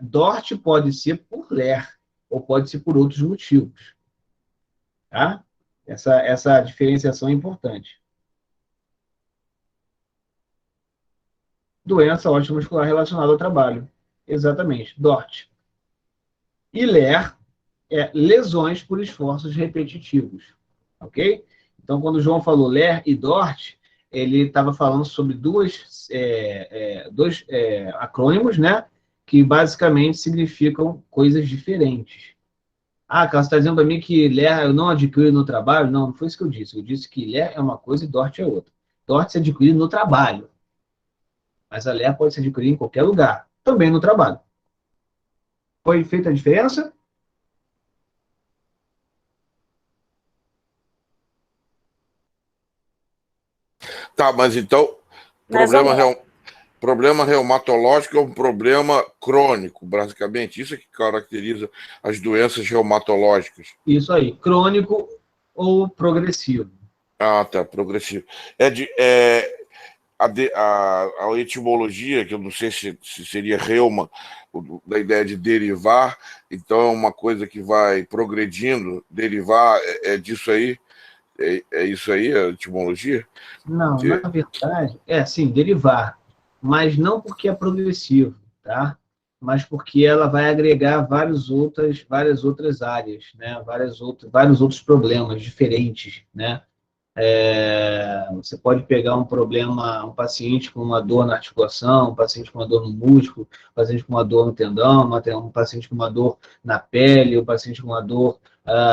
DORT pode ser por Ler, ou pode ser por outros motivos. Tá? Essa diferenciação é importante. Doença osteomuscular relacionada ao trabalho. Exatamente, DORT. E LER lesões por esforços repetitivos. Ok? Então, quando o João falou LER e DORT, ele estava falando sobre dois acrônimos, né? Que basicamente significam coisas diferentes. Carlos, você está dizendo para mim que LER eu não adquiro no trabalho? Não, não foi isso que eu disse. Eu disse que LER é uma coisa e DORT é outra. DORT se adquire no trabalho. Mas a LER pode se adquirir em qualquer lugar. Também no trabalho. Foi feita a diferença? Tá, mas então, problema reumatológico é um problema crônico, basicamente. Isso é que caracteriza as doenças reumatológicas. Isso aí, crônico ou progressivo. Ah, tá, progressivo. A etimologia, que eu não sei se seria reuma, da ideia de derivar, então é uma coisa que vai progredindo, derivar, disso aí? É isso aí, a etimologia? Não, na verdade, sim, derivar, mas não porque é progressivo, tá? Mas porque ela vai agregar várias outras áreas, né? Vários outros problemas diferentes, né? Você pode pegar um problema, um paciente com uma dor na articulação, um paciente com uma dor no músculo, um paciente com uma dor no tendão, um paciente com uma dor na pele, um paciente com uma dor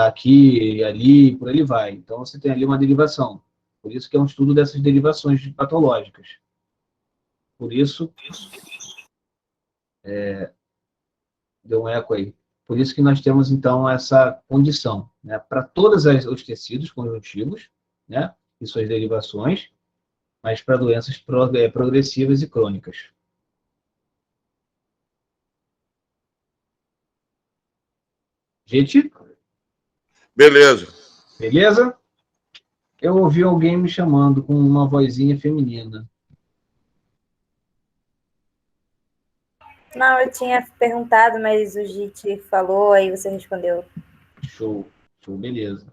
aqui e ali, por aí vai. Então, você tem ali uma derivação. Por isso que é um estudo dessas derivações patológicas. Por isso, deu um eco aí. Por isso que nós temos, então, essa condição, né? Para todos os tecidos conjuntivos, né? E suas derivações, mas para doenças progressivas e crônicas. Gente? Beleza. Beleza? Eu ouvi alguém me chamando com uma vozinha feminina. Não, eu tinha perguntado, mas o Gite falou, aí você respondeu. Show, beleza.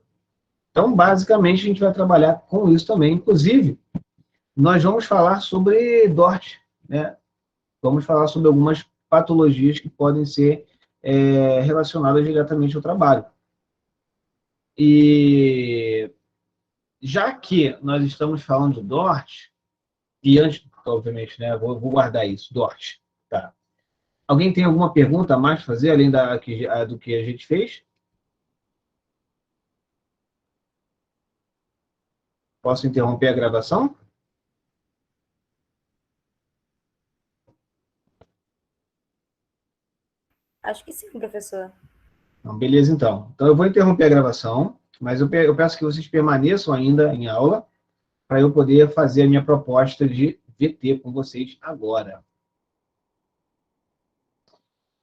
Então, basicamente, a gente vai trabalhar com isso também. Inclusive, nós vamos falar sobre DORT, né? Vamos falar sobre algumas patologias que podem ser relacionadas diretamente ao trabalho. E já que nós estamos falando de DORT, e antes, obviamente, né, vou guardar isso, DORT, tá? Alguém tem alguma pergunta a mais a fazer, além do que a gente fez? Posso interromper a gravação? Acho que sim, professor. Não, beleza, então. Então, eu vou interromper a gravação, mas eu peço que vocês permaneçam ainda em aula, para eu poder fazer a minha proposta de VT com vocês agora.